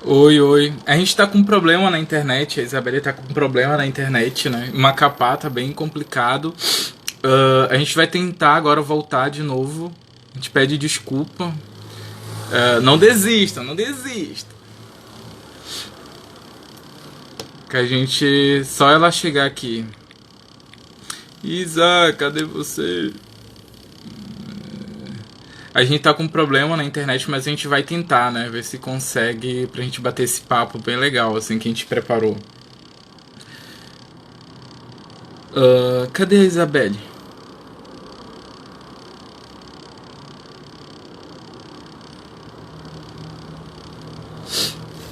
Oi, oi. A gente tá com um problema na internet, a Isabelle tá com um problema na internet, né? O Macapá tá bem complicado. A gente vai tentar agora voltar de novo. A gente pede desculpa. Não desista, não desista. Que a gente. Só ela chegar aqui. Isa, cadê você? A gente tá com um problema na internet, mas a gente vai tentar, né? Ver se consegue pra gente bater esse papo bem legal, assim, que a gente preparou. Cadê a Isabelle?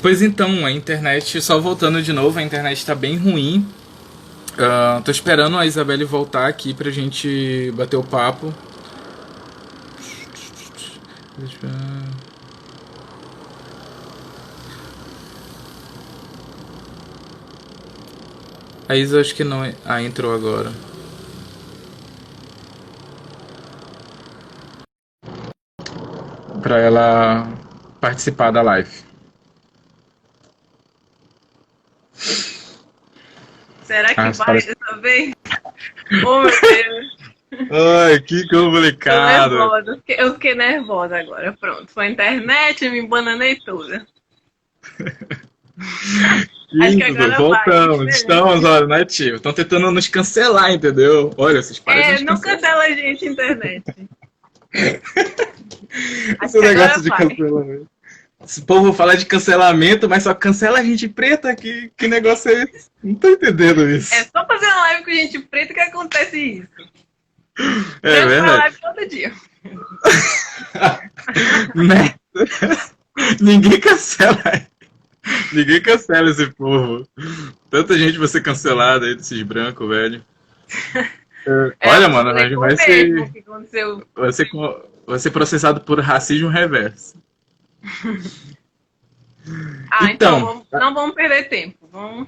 Pois então, a internet, só voltando de novo, a internet tá bem ruim. Tô esperando a Isabelle voltar aqui pra gente bater o papo. A Isa acho que não. Entrou agora. Pra ela participar da live. Será que vai Parece. dessa vez? Oh, meu Deus. Ai, que Tô complicado. nervosa. Eu fiquei nervosa agora. Pronto. Foi a internet, me bananei toda. Acho que Isso, agora vai. voltamos. Esperando. Estamos, olha, né, tio? Estão tentando nos cancelar, entendeu? Olha, vocês param de É, nos não cancelar. cancela a gente, internet. Acho Esse que agora negócio de vai. cancelamento. Esse povo fala de cancelamento, mas só cancela a gente preta aqui. Que negócio é esse? Não tô entendendo É isso. só fazer uma live com gente preta que acontece isso. É Branco faz verdade. live todo dia. Né? Ninguém cancela. Ninguém cancela esse povo. Tanta gente vai ser cancelada aí desses brancos, velho. É Olha, o mano, a gente público mesmo que aconteceu. vai ser processado por racismo reverso. Ah, então Então, não vamos perder tempo. Vamos.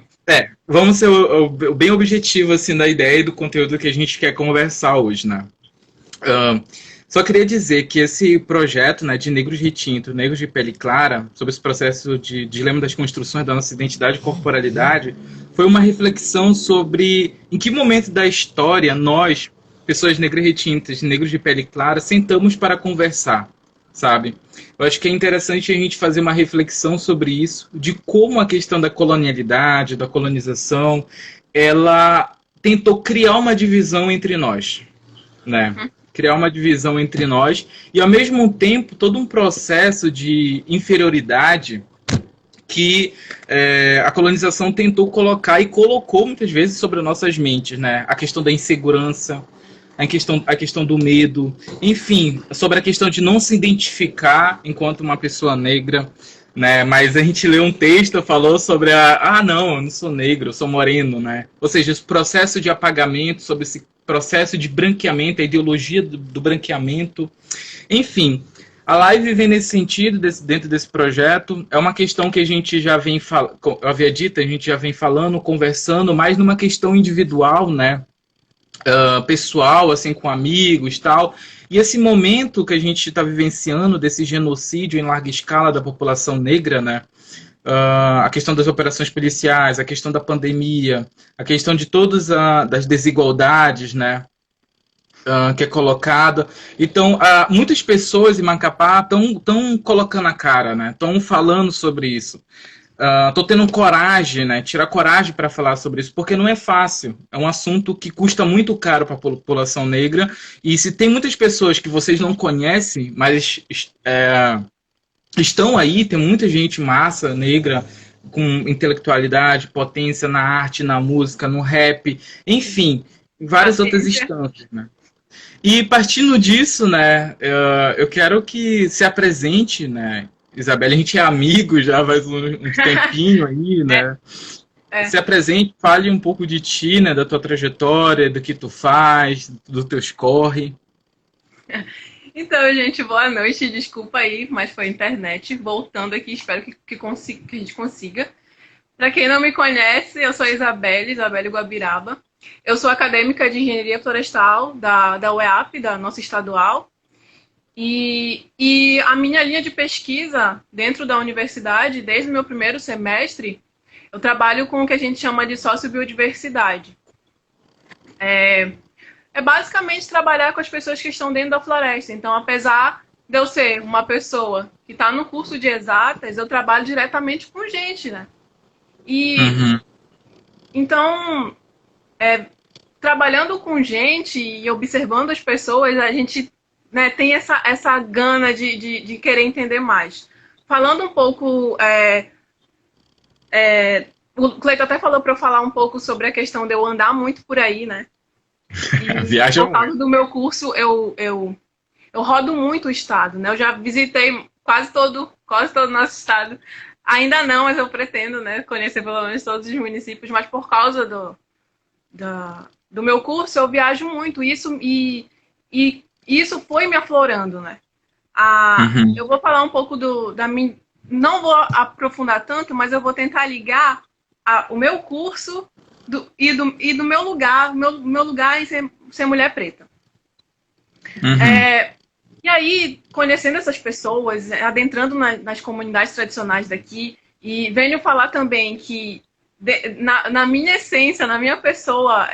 vamos ser o bem objetivo assim da ideia e do conteúdo que a gente quer conversar hoje, né? Ah, Só queria dizer que esse projeto, né, de Negros Retinto, Negros de Pele Clara, sobre esse processo de dilema das construções da nossa identidade e corporalidade, foi uma reflexão sobre em que momento da história nós, pessoas negras retintas, negros de pele clara, sentamos para conversar, sabe? Eu acho que é interessante a gente fazer uma reflexão sobre isso, de como a questão da colonialidade, da colonização, ela tentou criar uma divisão entre nós, né? Criar uma divisão entre nós e, ao mesmo tempo, todo um processo de inferioridade que a colonização tentou colocar e colocou muitas vezes sobre nossas mentes, né? A questão da insegurança, a questão do medo, enfim, sobre a questão de não se identificar enquanto uma pessoa negra, né? Mas a gente leu um texto, falou sobre não, eu não sou negro, eu sou moreno, né? Ou seja, esse processo de apagamento, sobre esse processo de branqueamento, a ideologia do branqueamento, enfim. A live vem nesse sentido, dentro desse projeto. É uma questão que a gente já vem falando, eu havia dito, a gente já vem falando, conversando, mais numa questão individual, né? Pessoal, assim, com amigos e tal. E esse momento que a gente está vivenciando desse genocídio em larga escala da população negra, né? A questão das operações policiais, a questão da pandemia, a questão de todas das desigualdades, né? Que é colocada. Então, muitas pessoas em Macapá estão colocando a cara, né? Estão falando sobre isso. Tô tendo coragem, né? Tirar coragem para falar sobre isso, porque não é fácil. É um assunto que custa muito caro para a população negra. E se tem muitas pessoas que vocês não conhecem, mas estão aí, tem muita gente massa negra com intelectualidade, potência na arte, na música, no rap, enfim, em várias outras Paciência. instâncias, né? E partindo disso, né, eu quero que se apresente, né, Isabelle, a gente é amigo já faz um tempinho aí, É, né? é. Se apresente, fale um pouco de ti, né, da tua trajetória, do que tu faz, do teus corre. Então, gente, boa noite. Desculpa aí, mas foi a internet. Voltando aqui, espero que a gente consiga. Para quem não me conhece, eu sou a Isabelle Guabiraba. Eu sou acadêmica de Engenharia Florestal da UEAP, da nossa estadual. E a minha linha de pesquisa dentro da universidade, desde o meu primeiro semestre, eu trabalho com o que a gente chama de sociobiodiversidade. É basicamente trabalhar com as pessoas que estão dentro da floresta. Então, apesar de eu ser uma pessoa que está no curso de exatas, eu trabalho diretamente com gente, né? E então, trabalhando com gente e observando as pessoas, a gente, né, tem essa gana de querer entender mais. Falando um pouco, o Cleiton até falou para eu falar um pouco sobre a questão de eu andar muito por aí, né? E por causa do meu curso, eu rodo muito o estado, né? Eu já visitei quase todo o nosso estado. Ainda não, mas eu pretendo, né, conhecer pelo menos todos os municípios, mas por causa do meu curso, eu viajo muito. E isso foi me aflorando, né? Eu vou falar um pouco da minha... Não vou aprofundar tanto, mas eu vou tentar ligar o meu curso e do meu lugar, meu lugar em ser mulher preta. E aí, conhecendo essas pessoas, adentrando nas comunidades tradicionais daqui, e venho falar também que, na minha essência, na minha pessoa,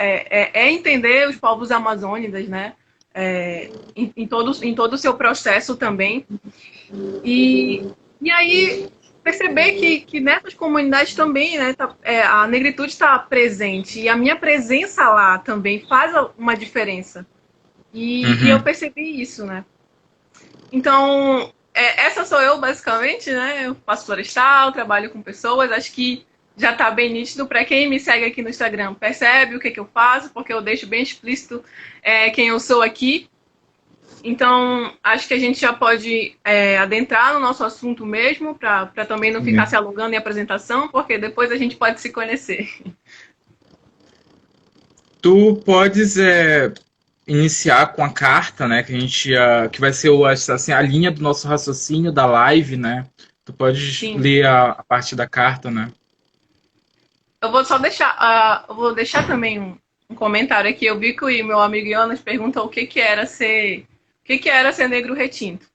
entender os povos amazônicos, né? Em todo o seu processo também. E aí, perceber que nessas comunidades também, né, a negritude está presente. E a minha presença lá também faz uma diferença. E eu percebi isso, né? Então, essa sou eu, basicamente, né? Eu faço florestal, trabalho com pessoas. Acho que já está bem nítido. Para quem me segue aqui no Instagram, percebe o que eu faço, porque eu deixo bem explícito quem eu sou aqui. Então, acho que a gente já pode adentrar no nosso assunto mesmo, para também não ficar se alongando em apresentação, porque depois a gente pode se conhecer. Tu podes iniciar com a carta, né, que vai ser assim, a linha do nosso raciocínio da live, né? Tu pode ler a parte da carta, né? Eu vou só deixar, eu vou deixar também um comentário aqui. Eu vi que o meu amigo Jonas perguntou o que era ser negro retinto.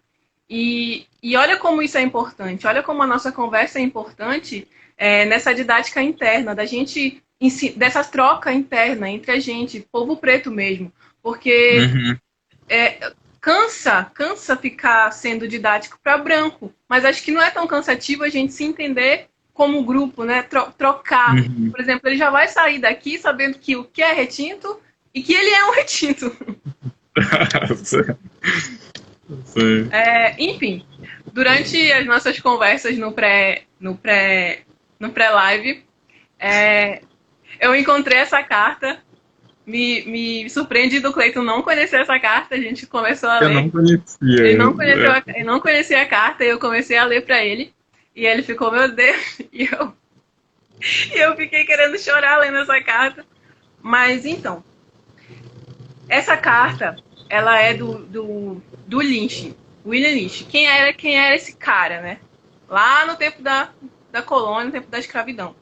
E olha como isso é importante, olha como a nossa conversa é importante nessa didática interna, dessa troca interna entre a gente, povo preto mesmo. Porque cansa ficar sendo didático para branco, mas acho que não é tão cansativo a gente se entender como grupo, né? Trocar. Por exemplo, ele já vai sair daqui sabendo que o que é retinto e que ele é um retinto. Enfim, durante as nossas conversas no pré-live, eu encontrei essa carta. Me surpreende do Cleiton não conhecer essa carta. A gente começou a ler. Eu não conhecia. Ele não conhecia a carta e eu comecei a ler para ele. E ele ficou, meu Deus. E eu fiquei querendo chorar lendo essa carta. Mas então, essa carta, ela é do Lynch, William Lynch. Quem era esse cara, né? Lá no tempo da colônia, no tempo da escravidão.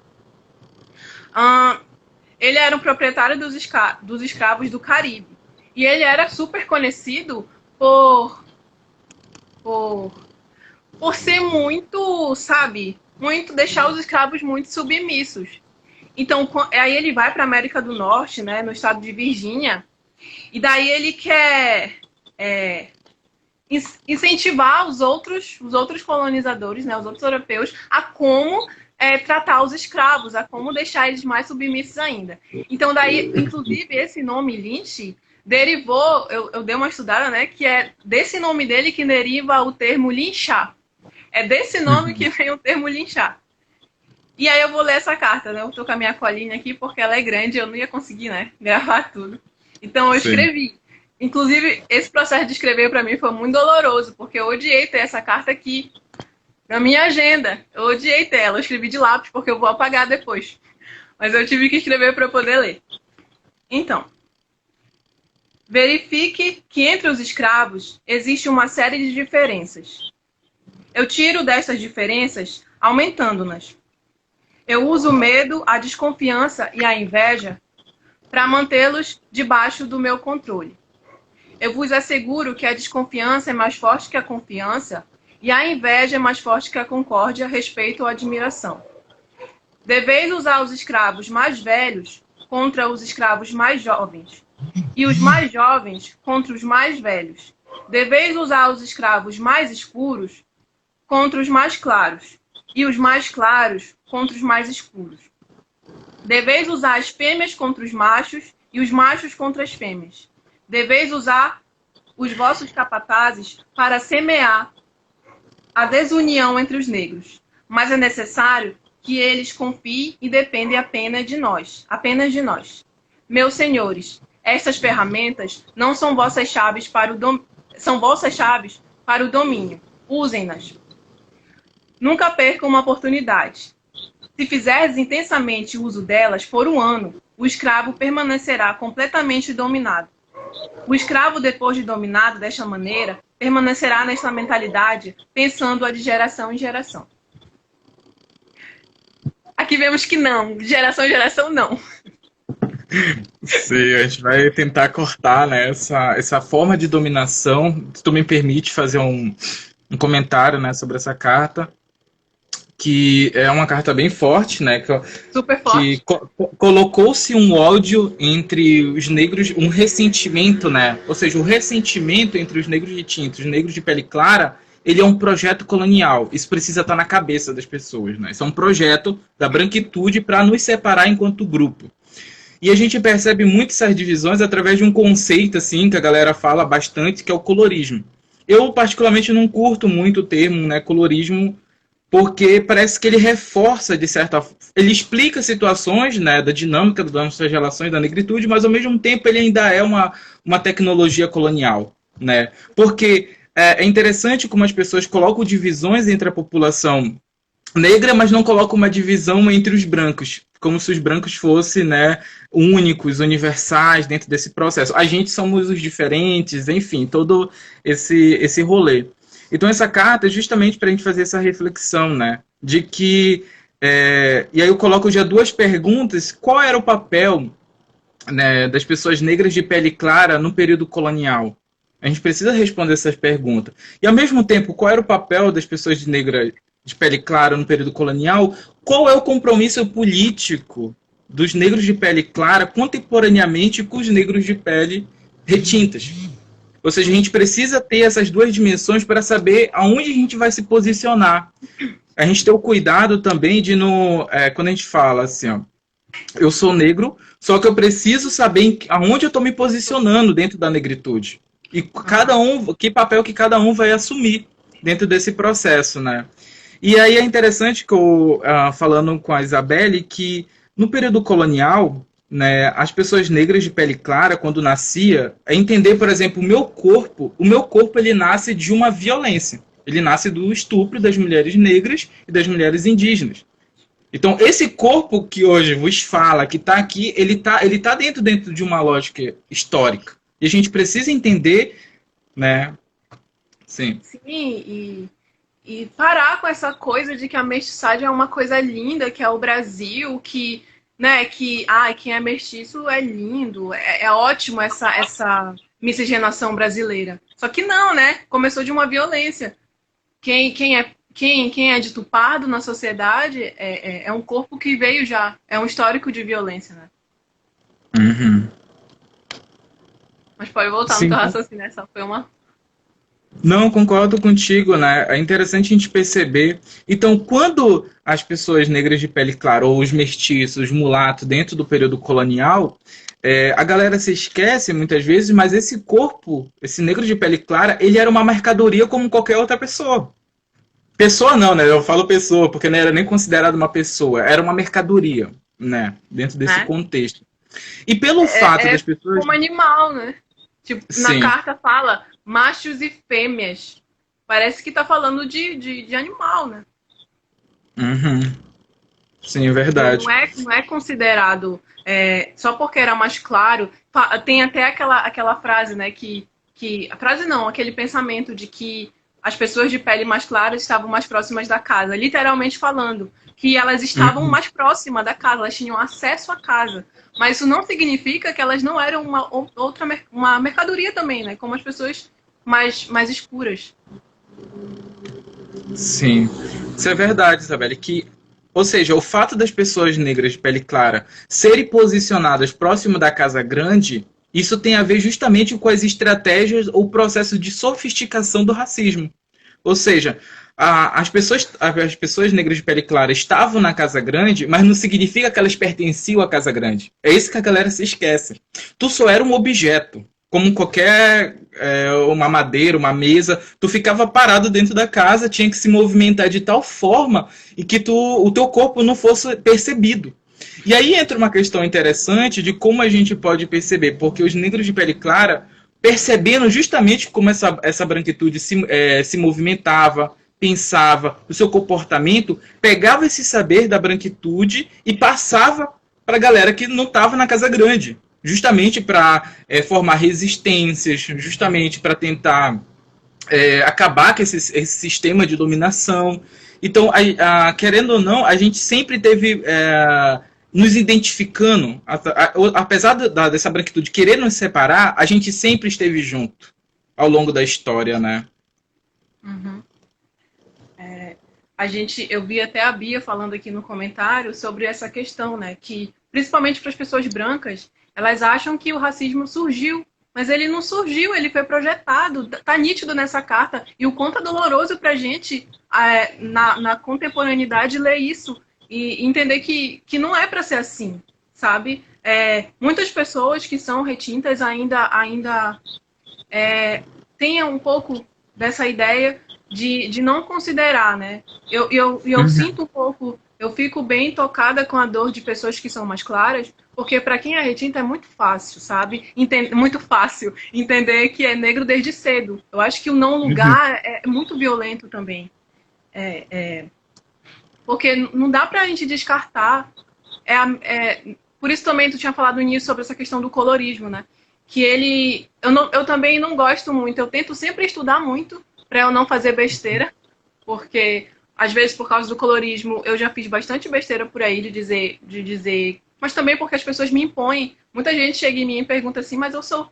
Ele era um proprietário dos escravos do Caribe. E ele era super conhecido por ser muito, sabe, deixar os escravos muito submissos. Então, aí ele vai para a América do Norte, né, no estado de Virgínia, e daí ele quer incentivar os outros colonizadores, né, os outros europeus, a como tratar os escravos, a como deixar eles mais submissos ainda. Então, daí, inclusive, esse nome Lynch derivou, eu dei uma estudada, né, que é desse nome dele que deriva o termo linchar. É desse nome que vem o termo linchar. E aí eu vou ler essa carta, né? Eu tô com a minha colinha aqui porque ela é grande, eu não ia conseguir, né, gravar tudo. Então eu escrevi. Inclusive, esse processo de escrever para mim foi muito doloroso, porque eu odiei ter essa carta aqui na minha agenda. Eu odiei ter ela. Eu escrevi de lápis porque eu vou apagar depois. Mas eu tive que escrever para poder ler. Então, verifique que entre os escravos existe uma série de diferenças. Eu tiro dessas diferenças aumentando-nas. Eu uso o medo, a desconfiança e a inveja para mantê-los debaixo do meu controle. Eu vos asseguro que a desconfiança é mais forte que a confiança e a inveja é mais forte que a concórdia, respeito ou admiração. Deveis usar os escravos mais velhos contra os escravos mais jovens e os mais jovens contra os mais velhos. Deveis usar os escravos mais escuros contra os mais claros e os mais claros contra os mais escuros. Deveis usar as fêmeas contra os machos e os machos contra as fêmeas. Deveis usar os vossos capatazes para semear a desunião entre os negros. Mas é necessário que eles confiem e dependem apenas de nós. Meus senhores, estas ferramentas não são vossas chaves são vossas chaves para o domínio. Usem-nas. Nunca percam uma oportunidade. Se fizerdes intensamente uso delas por um ano, o escravo permanecerá completamente dominado. O escravo, depois de dominado desta maneira, permanecerá nesta mentalidade, pensando-a de geração em geração. Aqui vemos que não, de geração em geração não. Sim, a gente vai tentar cortar, né, essa forma de dominação. Se tu me permite fazer um comentário, né, sobre essa carta, que é uma carta bem forte, né? Super forte. Que colocou-se um ódio entre os negros, um ressentimento, né? Ou seja, o ressentimento entre os negros de tinta e os negros de pele clara, ele é um projeto colonial. Isso precisa estar na cabeça das pessoas, né? Isso é um projeto da branquitude para nos separar enquanto grupo. E a gente percebe muito essas divisões através de um conceito, assim, que a galera fala bastante, que é o colorismo. Eu, particularmente, não curto muito o termo, né, colorismo, porque parece que ele reforça, de certa forma, ele explica situações, né, da dinâmica das nossas relações da negritude, mas ao mesmo tempo ele ainda é uma tecnologia colonial, né? Porque é interessante como as pessoas colocam divisões entre a população negra, mas não colocam uma divisão entre os brancos, como se os brancos fossem, né, únicos, universais dentro desse processo. A gente somos os diferentes, enfim, todo esse rolê. Então essa carta é justamente para a gente fazer essa reflexão, né? De que... e aí eu coloco já duas perguntas. Qual era o papel, né, das pessoas negras de pele clara no período colonial? A gente precisa responder essas perguntas. E ao mesmo tempo, qual era o papel das pessoas negras de pele clara no período colonial? Qual é o compromisso político dos negros de pele clara contemporaneamente com os negros de pele retintas? Ou seja, a gente precisa ter essas duas dimensões para saber aonde a gente vai se posicionar. A gente ter o cuidado também de, quando a gente fala assim, ó, eu sou negro, só que eu preciso saber aonde eu estou me posicionando dentro da negritude. E que papel que cada um vai assumir dentro desse processo, né? E aí é interessante que eu, falando com a Isabelle, que no período colonial, né, as pessoas negras de pele clara, quando nascia, é entender, por exemplo, o meu corpo ele nasce de uma violência. Ele nasce do estupro das mulheres negras e das mulheres indígenas. Então, esse corpo que hoje vos fala, que está aqui, ele tá dentro de uma lógica histórica. E a gente precisa entender, né? Sim. Sim, e parar com essa coisa de que a mestiçagem é uma coisa linda, que é o Brasil, que, né, quem é mestiço é lindo, é ótimo essa miscigenação brasileira. Só que não, né? Começou de uma violência. Quem é dito pardo na sociedade é um corpo que veio já, é um histórico de violência, né? Uhum. Mas pode voltar no teu raciocínio, essa foi uma... Não, concordo contigo, né? É interessante a gente perceber. Então, quando as pessoas negras de pele clara, ou os mestiços, os mulatos, dentro do período colonial, a galera se esquece muitas vezes, mas esse corpo, esse negro de pele clara, ele era uma mercadoria como qualquer outra pessoa. Pessoa não, né? Eu falo pessoa, porque não era nem considerado uma pessoa, era uma mercadoria, né? Dentro desse contexto. E pelo fato das pessoas... como animal, né? Tipo, na carta fala machos e fêmeas. Parece que tá falando de animal, né? Uhum. Sim, verdade. Não é considerado só porque era mais claro. Tem até aquela frase, né? A frase não, aquele pensamento de que as pessoas de pele mais clara estavam mais próximas da casa, literalmente falando que elas estavam mais próximas da casa, elas tinham acesso à casa. Mas isso não significa que elas não eram uma mercadoria também, né? Como as pessoas mais escuras. Sim, isso é verdade, Isabelle, ou seja, o fato das pessoas negras de pele clara serem posicionadas próximo da Casa Grande, isso tem a ver justamente com as estratégias ou processo de sofisticação do racismo. Ou seja, as pessoas negras de pele clara estavam na Casa Grande, mas não significa que elas pertenciam à Casa Grande. É isso que a galera se esquece. Tu só era um objeto, como qualquer uma madeira, uma mesa, tu ficava parado dentro da casa, tinha que se movimentar de tal forma e que o teu corpo não fosse percebido. E aí entra uma questão interessante de como a gente pode perceber, porque os negros de pele clara, percebendo justamente como essa branquitude se movimentava, pensava, o seu comportamento, pegava esse saber da branquitude e passava para a galera que não estava na Casa Grande. Justamente para formar resistências, justamente para tentar acabar com esse sistema de dominação. Então, querendo ou não, a gente sempre teve nos identificando, apesar dessa branquitude querer nos separar, a gente sempre esteve junto ao longo da história, né? Uhum. Eu vi até a Bia falando aqui no comentário sobre essa questão, né? Que, principalmente para as pessoas brancas, elas acham que o racismo surgiu, mas ele não surgiu, ele foi projetado, tá nítido nessa carta. E o quanto é doloroso pra gente, na contemporaneidade, ler isso e entender que não é para ser assim, sabe? Muitas pessoas que são retintas ainda têm um pouco dessa ideia de não considerar, né? Eu sinto um pouco, eu fico bem tocada com a dor de pessoas que são mais claras, porque para quem é retinta é muito fácil, sabe? Muito fácil entender que é negro desde cedo. Eu acho que o não lugar é muito violento também. Porque não dá pra gente descartar. Por isso também tu tinha falado no início sobre essa questão do colorismo, né? Que eu também não gosto muito. Eu tento sempre estudar muito para eu não fazer besteira, porque às vezes por causa do colorismo eu já fiz bastante besteira por aí de dizer, mas também porque as pessoas me impõem. Muita gente chega em mim e pergunta assim, mas eu sou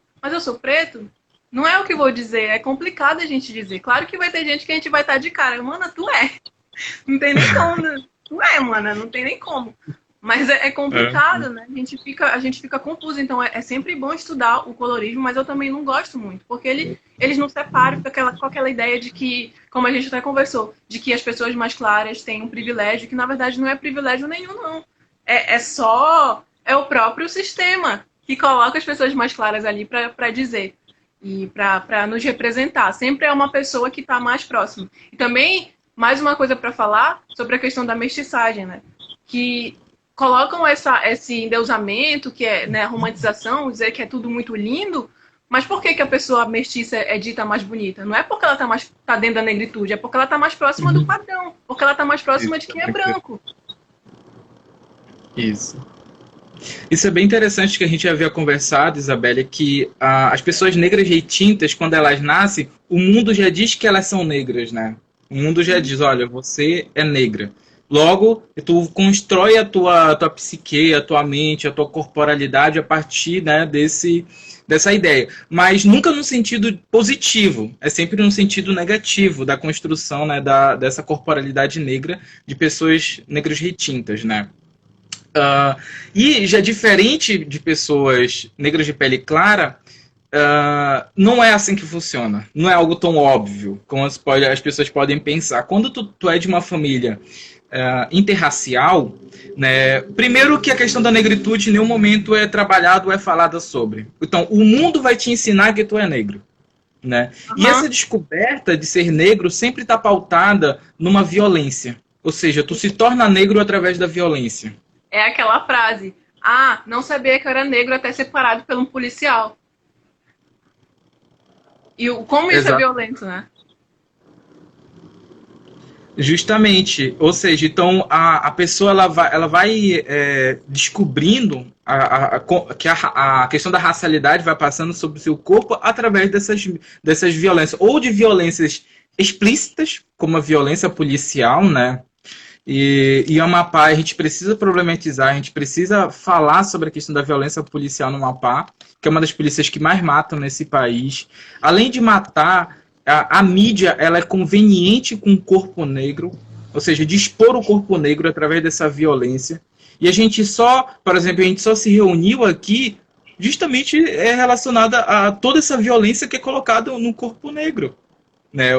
preto? Não é o que eu vou dizer, é complicado a gente dizer. Claro que vai ter gente que a gente vai estar de cara, mana, tu é. Não tem nem como, né? Tu é, mana, não tem nem como. Mas é complicado, né? A gente fica confuso. Então é sempre bom estudar o colorismo, mas eu também não gosto muito, porque eles nos separam com aquela ideia de que, como a gente até conversou, de que as pessoas mais claras têm um privilégio, que na verdade não é privilégio nenhum, não. É o próprio sistema que coloca as pessoas mais claras ali para dizer e para nos representar. Sempre é uma pessoa que está mais próxima. E também, mais uma coisa para falar sobre a questão da mestiçagem, né? Que colocam esse endeusamento, que é, né, a romantização, dizer que é tudo muito lindo, mas por que a pessoa mestiça é dita mais bonita? Não é porque ela tá dentro da negritude, é porque ela está mais próxima do padrão, porque ela está mais próxima de quem é branco. Isso é bem interessante que a gente havia conversado, Isabelle, que as pessoas negras retintas, quando elas nascem, o mundo já diz que elas são negras, né? O mundo já diz, olha, você é negra. Logo, tu constrói a tua psique, a tua mente, a tua corporalidade a partir, né, dessa ideia. Mas nunca no sentido positivo, é sempre no sentido negativo da construção, né, dessa corporalidade negra de pessoas negras retintas, né? E já diferente de pessoas negras de pele clara, não é assim que funciona. Não é algo tão óbvio como as pessoas podem pensar. Quando tu é de uma família interracial, né, primeiro que a questão da negritude em nenhum momento é trabalhada ou é falada sobre. Então, o mundo vai te ensinar que tu é negro. Né? E essa descoberta de ser negro sempre está pautada numa violência. Ou seja, tu se torna negro através da violência. É aquela frase, não sabia que eu era negro até ser parado por um policial. E como isso é violento, né? Justamente. Ou seja, então a pessoa ela vai descobrindo que a questão da racialidade vai passando sobre o seu corpo através dessas violências. Ou de violências explícitas, como a violência policial, né? E Amapá, a gente precisa problematizar, a gente precisa falar sobre a questão da violência policial no Amapá, que é uma das polícias que mais matam nesse país. Além de matar, a mídia ela é conveniente com o corpo negro, ou seja, de expor o corpo negro através dessa violência. E a gente só, por exemplo, a gente só se reuniu aqui justamente relacionada a toda essa violência que é colocada no corpo negro, né?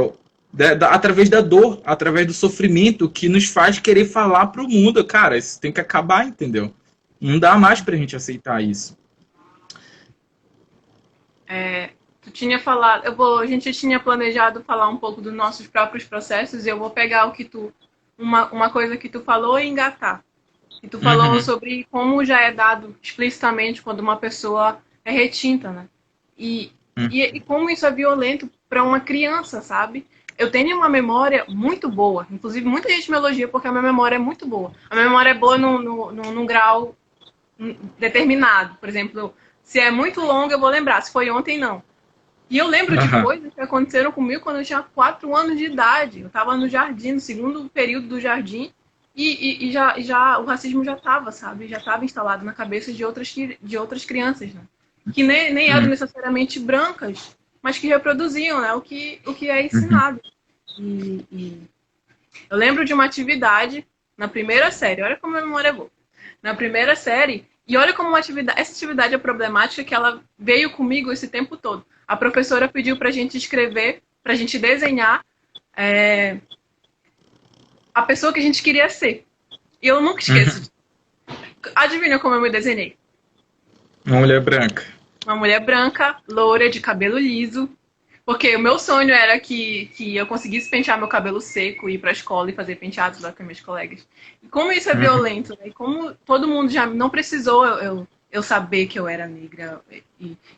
Através da dor, através do sofrimento que nos faz querer falar para o mundo, cara, isso tem que acabar, entendeu? Não dá mais pra gente aceitar isso. Tu tinha falado, a gente tinha planejado falar um pouco dos nossos próprios processos e eu vou pegar o que uma coisa que tu falou e engatar. E tu falou sobre como já é dado explicitamente quando uma pessoa é retinta, né? E como isso é violento para uma criança, sabe? Eu tenho uma memória muito boa. Inclusive, muita gente me elogia porque a minha memória é muito boa. A minha memória é boa num grau determinado. Por exemplo, se é muito longa, eu vou lembrar. Se foi ontem, não. E eu lembro de coisas que aconteceram comigo quando eu tinha 4 anos de idade. Eu estava no jardim, no segundo período do jardim. E já o racismo já estava, sabe? Já estava instalado na cabeça de outras crianças, né? Que nem eram necessariamente brancas, mas que reproduziam, né? O que é ensinado. E eu lembro de uma atividade na primeira série. Olha como a memória é boa. Na primeira série, e olha como essa atividade é problemática, que ela veio comigo esse tempo todo. A professora pediu pra gente escrever, pra gente desenhar a pessoa que a gente queria ser. E eu nunca esqueço. Adivinha como eu me desenhei? Uma mulher branca. Uma mulher branca, loura, de cabelo liso. Porque o meu sonho era que eu conseguisse pentear meu cabelo seco, ir pra escola e fazer penteados lá com meus colegas. E como isso é violento, né? E como todo mundo já não precisou eu saber que eu era negra.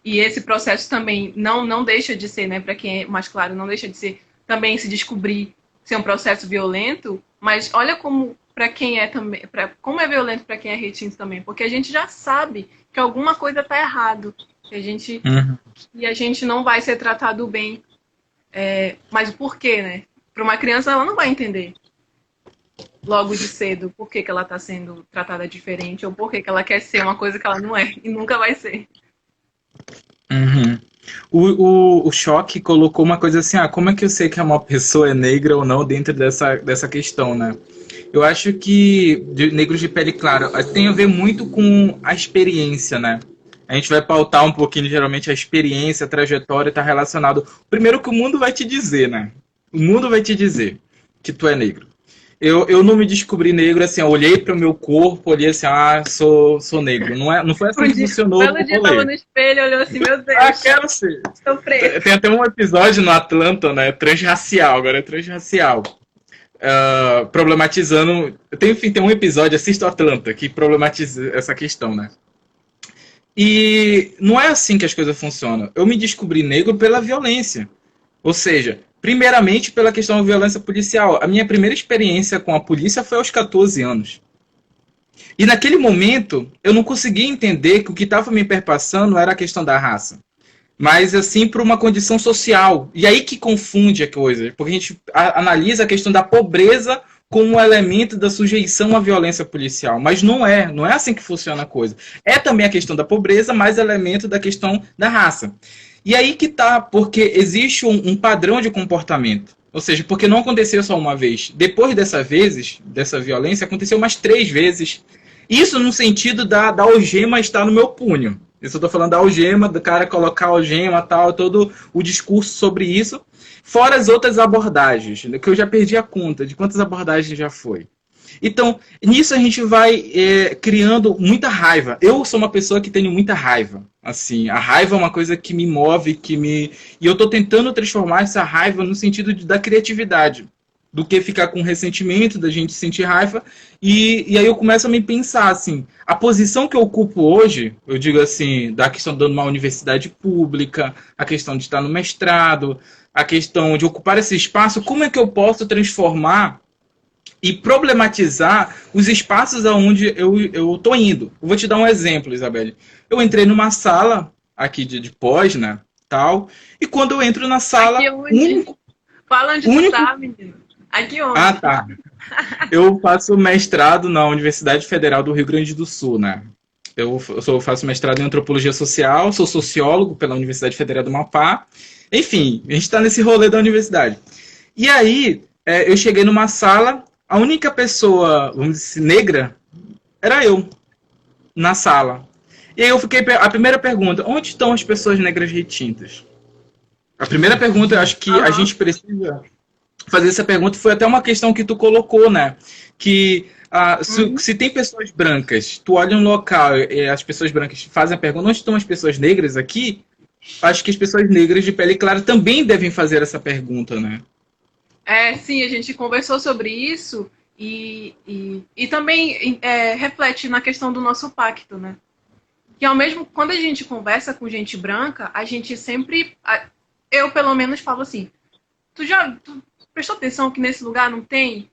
E esse processo também não deixa de ser, né? Pra quem é mais claro, não deixa de ser também se descobrir ser um processo violento. Mas olha como para quem é também, como é violento para quem é retinto também, porque a gente já sabe que alguma coisa tá errado, que a gente não vai ser tratado bem, mas o porquê, né? Para uma criança ela não vai entender logo de cedo por que ela está sendo tratada diferente ou por que ela quer ser uma coisa que ela não é e nunca vai ser. O Choque colocou uma coisa assim, como é que eu sei que uma pessoa é negra ou não dentro dessa questão, né? Eu acho que negros de pele clara tem a ver muito com a experiência, né? A gente vai pautar um pouquinho, geralmente, a experiência, a trajetória está relacionado. Primeiro que o mundo vai te dizer, né? O mundo vai te dizer que tu é negro. Eu não me descobri negro, assim, eu olhei para o meu corpo, olhei assim, sou negro. Não foi assim que funcionou. Belo dia tava no espelho, olhou assim, meu Deus. Quero ser. Estou preto. Tem até um episódio no Atlanta, né? Transracial, agora é transracial. Problematizando. Tem um episódio, assista o Atlanta, que problematiza essa questão, né? E não é assim que as coisas funcionam. Eu me descobri negro pela violência. Ou seja, primeiramente pela questão da violência policial. A minha primeira experiência com a polícia foi aos 14 anos. E naquele momento, eu não conseguia entender que o que estava me perpassando era a questão da raça. Mas, assim, por uma condição social. E aí que confunde a coisa. Porque a gente analisa a questão da pobreza como um elemento da sujeição à violência policial. Mas não é assim que funciona a coisa. É também a questão da pobreza, mas elemento da questão da raça. E aí que tá, porque existe um padrão de comportamento. Ou seja, porque não aconteceu só uma vez. Depois dessa violência, aconteceu mais 3 vezes. Isso no sentido da algema estar no meu punho. Isso eu tô falando da algema, do cara colocar a algema, tal, todo o discurso sobre isso. Fora as outras abordagens, que eu já perdi a conta de quantas abordagens já foi. Então, nisso a gente vai criando muita raiva. Eu sou uma pessoa que tenho muita raiva. Assim, a raiva é uma coisa que me move, e eu estou tentando transformar essa raiva no sentido da criatividade, do que ficar com ressentimento, da gente sentir raiva. E aí eu começo a me pensar, assim, a posição que eu ocupo hoje, eu digo assim, da questão de uma universidade pública, a questão de estar no mestrado, a questão de ocupar esse espaço, como é que eu posso transformar e problematizar os espaços aonde eu estou indo. Eu vou te dar um exemplo, Isabelle. Eu entrei numa sala aqui de pós, né, tal, e quando eu entro na sala, Fala onde O tu único... tá, menino. Aqui onde? Ah, tá. Eu faço mestrado na Universidade Federal do Rio Grande do Sul, né? Faço mestrado em antropologia social, sou sociólogo pela Universidade Federal do Amapá. Enfim, a gente está nesse rolê da universidade. E aí, eu cheguei numa sala, a única pessoa, vamos dizer, negra, era eu, na sala. E aí eu fiquei, a primeira pergunta, onde estão as pessoas negras retintas? A primeira pergunta, eu acho que a gente precisa fazer essa pergunta, foi até uma questão que tu colocou, né? Que se tem pessoas brancas, tu olha um local e as pessoas brancas fazem a pergunta, onde estão as pessoas negras aqui? Acho que as pessoas negras de pele clara também devem fazer essa pergunta, né? Sim, a gente conversou sobre isso e também reflete na questão do nosso pacto, né? Que ao mesmo, quando a gente conversa com gente branca, a gente sempre, eu pelo menos falo assim, tu prestou atenção que nesse lugar não tem?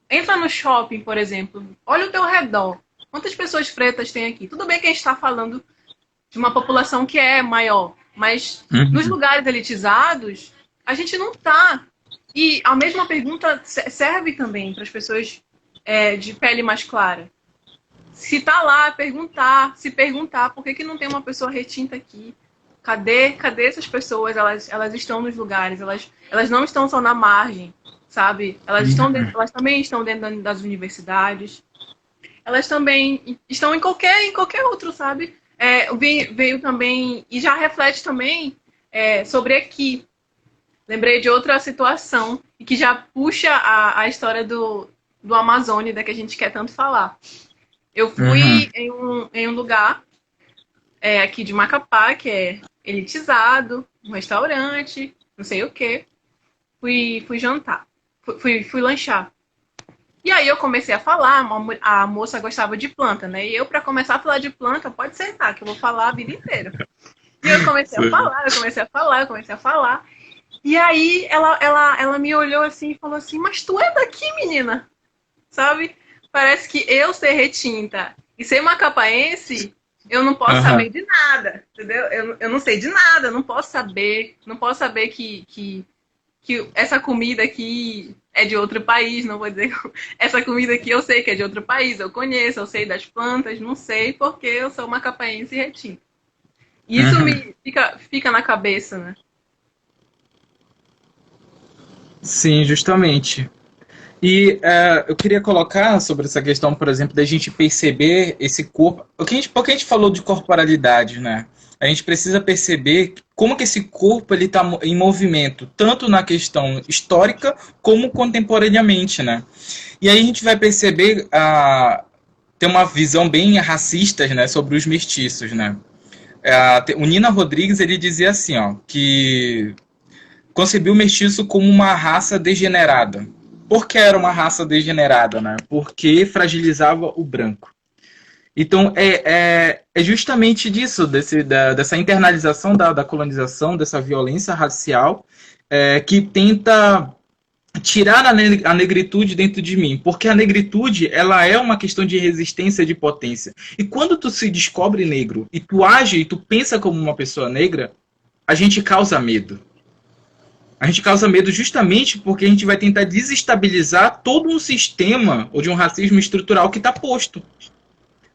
Entra no shopping, por exemplo, olha o teu redor. Quantas pessoas pretas tem aqui? Tudo bem que a gente está falando de uma população que é maior, mas nos lugares elitizados, a gente não tá. E a mesma pergunta serve também para as pessoas de pele mais clara. Se tá lá, se perguntar por que não tem uma pessoa retinta aqui? Cadê essas pessoas? Elas estão nos lugares, elas não estão só na margem, sabe? Elas também estão dentro das universidades. Elas também estão em qualquer outro, sabe? Veio também, e já reflete também sobre aqui. Lembrei de outra situação, e que já puxa a história do Amazônia, que a gente quer tanto falar. Eu fui em um lugar aqui de Macapá, que é elitizado, um restaurante, não sei o quê. Fui jantar, fui lanchar. E aí eu comecei a falar, a moça gostava de planta, né? E eu, para começar a falar de planta, pode sentar, que eu vou falar a vida inteira. E eu comecei a falar. E aí ela me olhou assim e falou assim, mas tu é daqui, menina? Sabe? Parece que eu ser retinta e ser macapaense, eu não posso saber de nada, entendeu? Eu não sei de nada, não posso saber que essa comida aqui é de outro país, não vou dizer. Essa comida aqui eu sei que é de outro país, eu conheço, eu sei das plantas, não sei porque eu sou macapaense e retinta. E isso me fica na cabeça, né? Sim, justamente. E eu queria colocar sobre essa questão, por exemplo, da gente perceber esse corpo. Porque a gente falou de corporalidade, né? A gente precisa perceber como que esse corpo ele está em movimento, tanto na questão histórica como contemporaneamente, né? E aí a gente vai perceber ter uma visão bem racista, né, sobre os mestiços, né? O Nina Rodrigues ele dizia assim, ó, que concebeu o mestiço como uma raça degenerada. Por que era uma raça degenerada, né? Porque fragilizava o branco. Então, é justamente disso, dessa internalização da colonização, dessa violência racial, que tenta tirar a negritude dentro de mim. Porque a negritude, ela é uma questão de resistência, de potência. E quando tu se descobre negro, e tu age, e tu pensa como uma pessoa negra, a gente causa medo. A gente causa medo justamente porque a gente vai tentar desestabilizar todo um sistema ou de um racismo estrutural que está posto.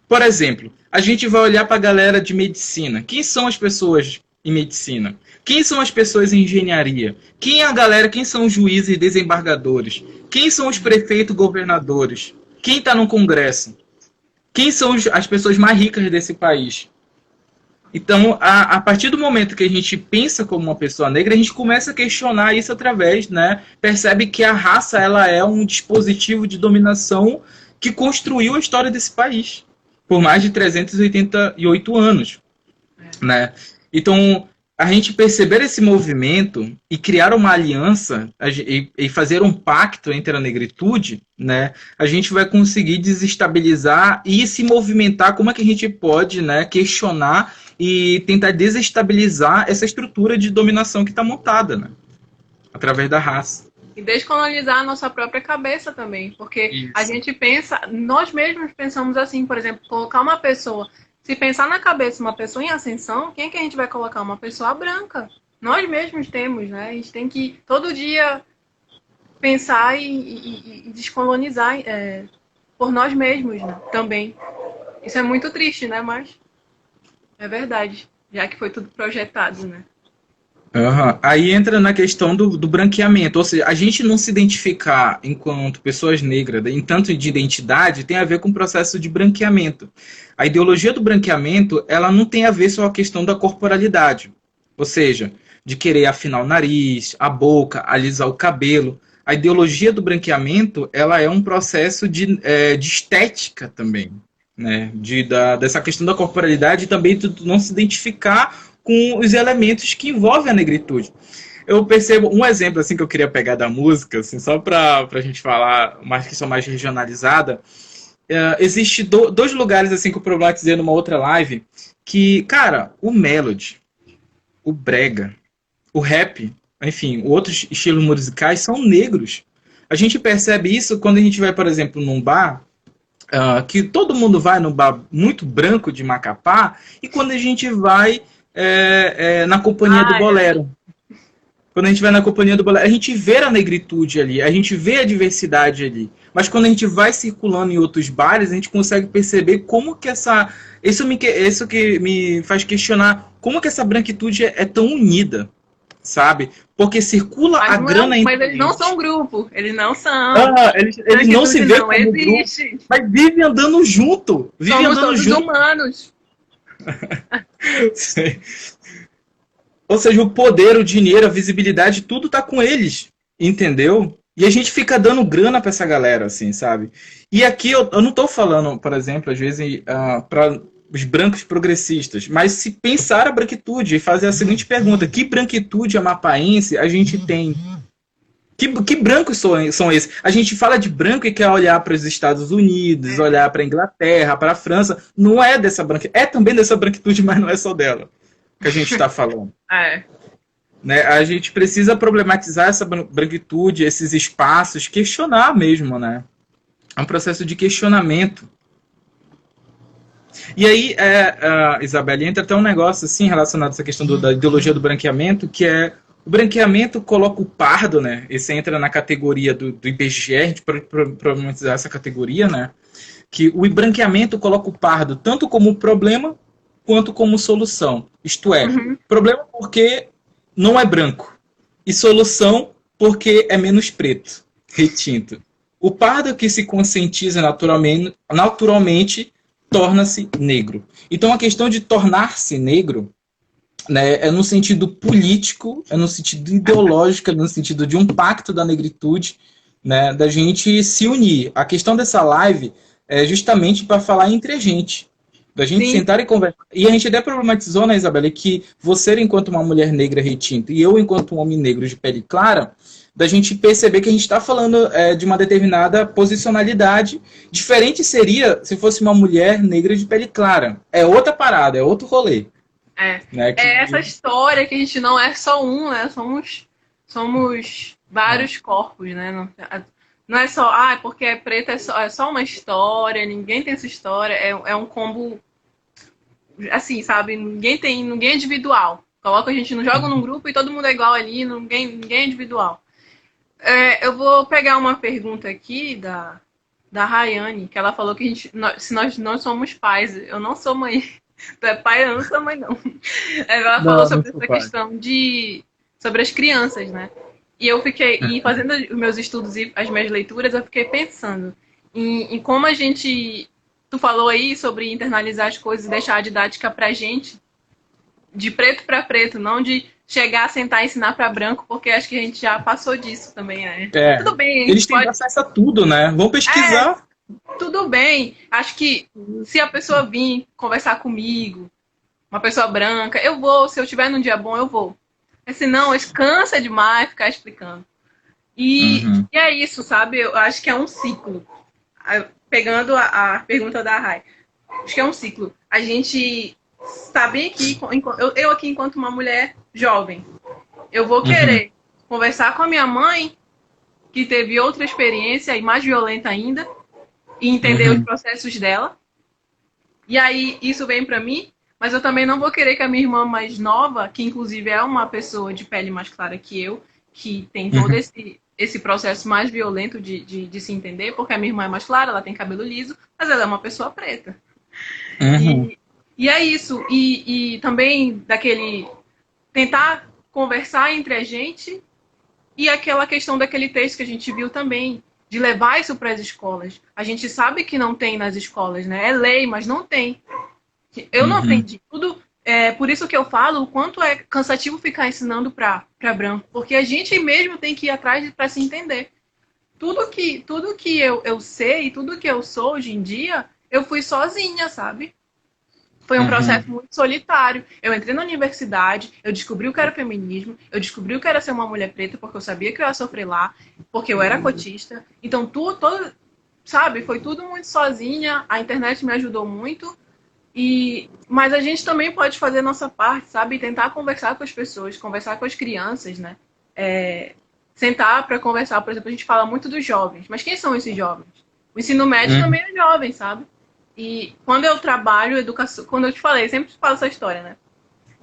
Por exemplo, a gente vai olhar para a galera de medicina. Quem são as pessoas em medicina? Quem são as pessoas em engenharia? Quem é a galera? Quem são os juízes e desembargadores? Quem são os prefeitos, governadores? Quem está no Congresso? Quem são as pessoas mais ricas desse país? Então, a partir do momento que a gente pensa como uma pessoa negra, a gente começa a questionar isso através, né? Percebe que a raça ela é um dispositivo de dominação que construiu a história desse país por mais de 388 anos, né? Então, a gente perceber esse movimento e criar uma aliança e fazer um pacto entre a negritude, né? A gente vai conseguir desestabilizar e se movimentar. Como é que a gente pode, né, questionar e tentar desestabilizar essa estrutura de dominação que está montada, né? Através da raça. E descolonizar a nossa própria cabeça também, porque isso. A gente pensa, nós mesmos pensamos assim, por exemplo, colocar uma pessoa, se pensar na cabeça uma pessoa em ascensão, quem é que a gente vai colocar? Uma pessoa branca. Nós mesmos temos, né? A gente tem que todo dia pensar e descolonizar por nós mesmos, né? Também. Isso é muito triste, né? Mas é verdade, já que foi tudo projetado, né? Aham. Aí entra na questão do branqueamento, ou seja, a gente não se identificar enquanto pessoas negras, em tanto de identidade, tem a ver com o processo de branqueamento. A ideologia do branqueamento, ela não tem a ver só com a questão da corporalidade, ou seja, de querer afinar o nariz, a boca, alisar o cabelo. A ideologia do branqueamento, ela é um processo de estética também, né? Dessa questão da corporalidade e também de não se identificar com os elementos que envolvem a negritude. Eu percebo um exemplo assim que eu queria pegar da música, assim, só para a gente falar uma questão mais regionalizada. Existe dois lugares assim que eu problematizei numa outra live que, cara, o melody, o brega, o rap, enfim, outros estilos musicais são negros. A gente percebe isso quando a gente vai, por exemplo, num bar, que todo mundo vai num bar muito branco de Macapá, e quando a gente vai na companhia do bolero. Quando a gente vai na companhia do bolero, a gente vê a negritude ali, a gente vê a diversidade ali. Mas quando a gente vai circulando em outros bares, a gente consegue perceber como que isso que me faz questionar como que essa branquitude é tão unida, sabe? Porque circula a grana entre mas eles não são grupo, eles não são. Eles não se veem como existe. Grupo, mas vivem andando junto. Somos todos humanos. Ou seja, o poder, o dinheiro, a visibilidade, tudo tá com eles, entendeu? E a gente fica dando grana pra essa galera, assim, sabe? E aqui eu não tô falando, por exemplo, às vezes, para os brancos progressistas, mas se pensar a branquitude e fazer a seguinte pergunta: que branquitude amapaense a gente tem? Que brancos são esses? A gente fala de branco e quer olhar para os Estados Unidos, olhar para a Inglaterra, para a França. Não é dessa branquitude. É também dessa branquitude, mas não é só dela que a gente está falando. Né? A gente precisa problematizar essa branquitude, esses espaços, questionar mesmo, né? É um processo de questionamento. E aí, Isabelle, entra até um negócio assim relacionado a essa questão da ideologia do branqueamento, que é o branqueamento coloca o pardo, né? Esse entra na categoria do IBGE, a gente pode problematizar essa categoria, né? Que o branqueamento coloca o pardo tanto como problema quanto como solução. Isto é, problema porque não é branco. E solução porque é menos preto, retinto. O pardo que se conscientiza naturalmente torna-se negro. Então a questão de tornar-se negro, né, é no sentido político, é no sentido ideológico, é no sentido de um pacto da negritude, né, da gente se unir. A questão dessa live é justamente para falar entre a gente, da gente sentar e conversar. E a gente até problematizou, né, Isabela, que você, enquanto uma mulher negra retinta, e eu, enquanto um homem negro de pele clara, da gente perceber que a gente está falando de uma determinada posicionalidade. Diferente seria se fosse uma mulher negra de pele clara. É outra parada, é outro rolê. Né, essa história que a gente não é só um, né? Somos vários corpos, né? Não é só, porque é preto, é só uma história, ninguém tem essa história, é um combo, assim, sabe? Ninguém é individual. Coloca a gente, não joga num grupo e todo mundo é igual ali, ninguém é individual. Eu vou pegar uma pergunta aqui da Rayane, que ela falou que se nós somos pais, eu não sou mãe. Tu é pai, eu não sou mãe, não. Ela falou sobre essa questão sobre as crianças, né? E eu fiquei, fazendo os meus estudos e as minhas leituras, eu fiquei pensando em como a gente... Tu falou aí sobre internalizar as coisas e deixar a didática pra gente, de preto para preto, não de chegar, sentar e ensinar para branco, porque acho que a gente já passou disso também, né? Tudo bem. Eles têm acesso a tudo, né? Vão pesquisar. Tudo bem. Acho que se a pessoa vir conversar comigo, uma pessoa branca, eu vou. Se eu tiver num dia bom, eu vou. Mas senão, cansa demais ficar explicando. E é isso, sabe? Eu acho que é um ciclo. Pegando a pergunta da Rai. Acho que é um ciclo. A gente está bem aqui, eu aqui enquanto uma mulher jovem, eu vou querer conversar com a minha mãe, que teve outra experiência e mais violenta ainda, e entender os processos dela. E aí isso vem para mim, mas eu também não vou querer que a minha irmã mais nova, que inclusive é uma pessoa de pele mais clara que eu, que tem todo esse processo mais violento de se entender, porque a minha irmã é mais clara, ela tem cabelo liso, mas ela é uma pessoa preta. Uhum. E é isso. E também daquele tentar conversar entre a gente e aquela questão daquele texto que a gente viu também, de levar isso para as escolas. A gente sabe que não tem nas escolas, né? É lei, mas não tem. Eu não aprendi tudo. É por isso que eu falo o quanto é cansativo ficar ensinando para branco, porque a gente mesmo tem que ir atrás para se entender. Tudo que eu sei, tudo que eu sou hoje em dia, eu fui sozinha, sabe? Foi um processo muito solitário. Eu entrei na universidade, eu descobri o que era feminismo, eu descobri o que era ser uma mulher preta, porque eu sabia que eu ia sofrer lá, porque eu era cotista. Então, sabe, foi tudo muito sozinha, a internet me ajudou muito. Mas a gente também pode fazer a nossa parte, sabe? Tentar conversar com as pessoas, conversar com as crianças, né? Sentar para conversar. Por exemplo, a gente fala muito dos jovens, mas quem são esses jovens? O ensino médio também é jovem, sabe? E quando eu trabalho educação, quando eu te falei, sempre te falo essa história, né?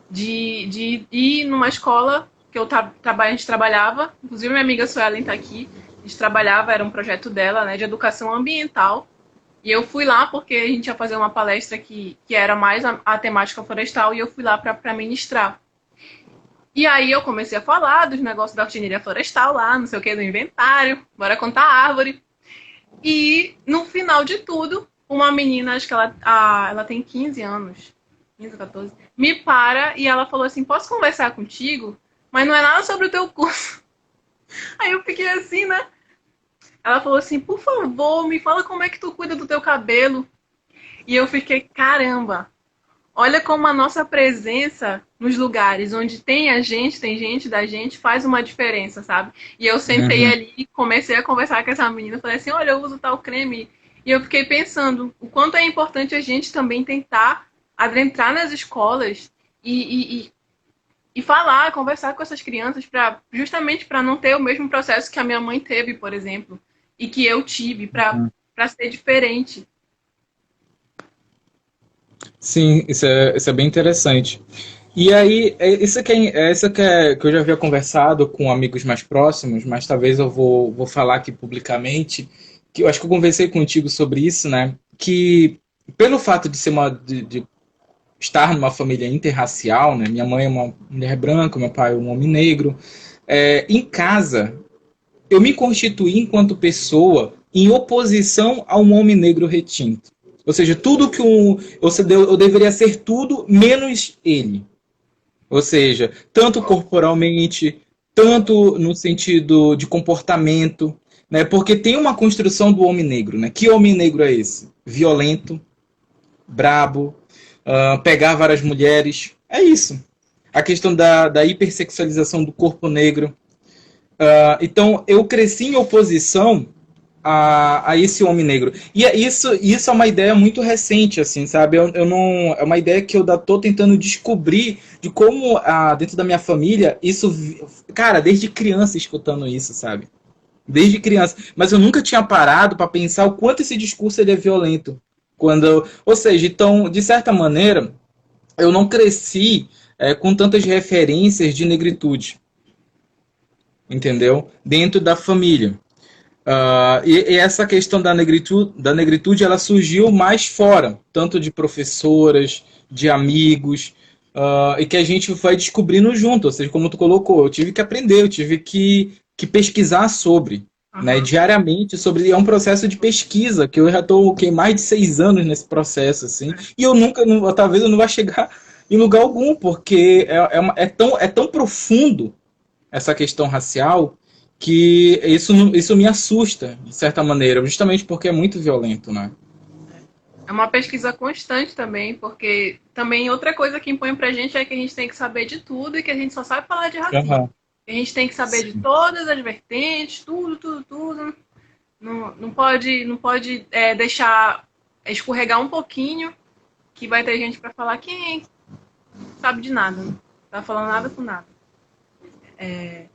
De ir numa escola que a gente trabalhava, inclusive minha amiga Suelen tá aqui, a gente trabalhava, era um projeto dela, né, de educação ambiental. E eu fui lá porque a gente ia fazer uma palestra que era mais a temática florestal, e eu fui lá para ministrar. E aí eu comecei a falar dos negócios da algineira florestal lá, não sei o que, do inventário, bora contar árvore. E no final de tudo, uma menina, acho que ela tem 15 anos, 15, 14, me para e ela falou assim, posso conversar contigo? Mas não é nada sobre o teu curso. Aí eu fiquei assim, né? Ela falou assim, por favor, me fala como é que tu cuida do teu cabelo. E eu fiquei, caramba, olha como a nossa presença nos lugares onde tem gente da gente, faz uma diferença, sabe? E eu sentei ali e comecei a conversar com essa menina, falei assim, olha, eu uso tal creme. E eu fiquei pensando o quanto é importante a gente também tentar adentrar nas escolas e falar, conversar com essas crianças justamente para não ter o mesmo processo que a minha mãe teve, por exemplo, e que eu tive, para ser diferente. Sim, isso é bem interessante. E aí, que eu já havia conversado com amigos mais próximos, mas talvez eu vou falar aqui publicamente, que eu acho que eu conversei contigo sobre isso, né? Que pelo fato de ser de estar numa família interracial, né? Minha mãe é uma mulher branca, meu pai é um homem negro. Em casa, eu me constituí enquanto pessoa em oposição a um homem negro retinto. Ou seja, tudo que eu deveria ser tudo menos ele. Ou seja, tanto corporalmente, tanto no sentido de comportamento, né? Porque tem uma construção do homem negro, né? Que homem negro é esse? Violento, brabo, pegar várias mulheres. É isso. A questão da hipersexualização do corpo negro. Então, eu cresci em oposição a esse homem negro. E isso é uma ideia muito recente, assim, sabe? Eu não, é uma ideia que eu estou tentando descobrir de como, dentro da minha família, isso... Cara, desde criança escutando isso, sabe? Desde criança. Mas eu nunca tinha parado para pensar o quanto esse discurso ele é violento. Ou seja, então, de certa maneira, eu não cresci com tantas referências de negritude. Entendeu? Dentro da família. E essa questão da negritude ela surgiu mais fora, tanto de professoras, de amigos, e que a gente vai descobrindo junto. Ou seja, como tu colocou, eu tive que aprender, eu tive que pesquisar sobre, né, diariamente sobre. É um processo de pesquisa, que eu já estou mais de 6 anos nesse processo, assim, e talvez eu não vá chegar em lugar algum, porque é tão profundo essa questão racial, que isso me assusta, de certa maneira, justamente porque é muito violento, né? É uma pesquisa constante também, porque também outra coisa que impõe pra gente é que a gente tem que saber de tudo e que a gente só sabe falar de racismo. A gente tem que saber de todas as vertentes, tudo. Não pode deixar escorregar um pouquinho, que vai ter gente pra falar que sabe de nada, não tá falando nada com nada. É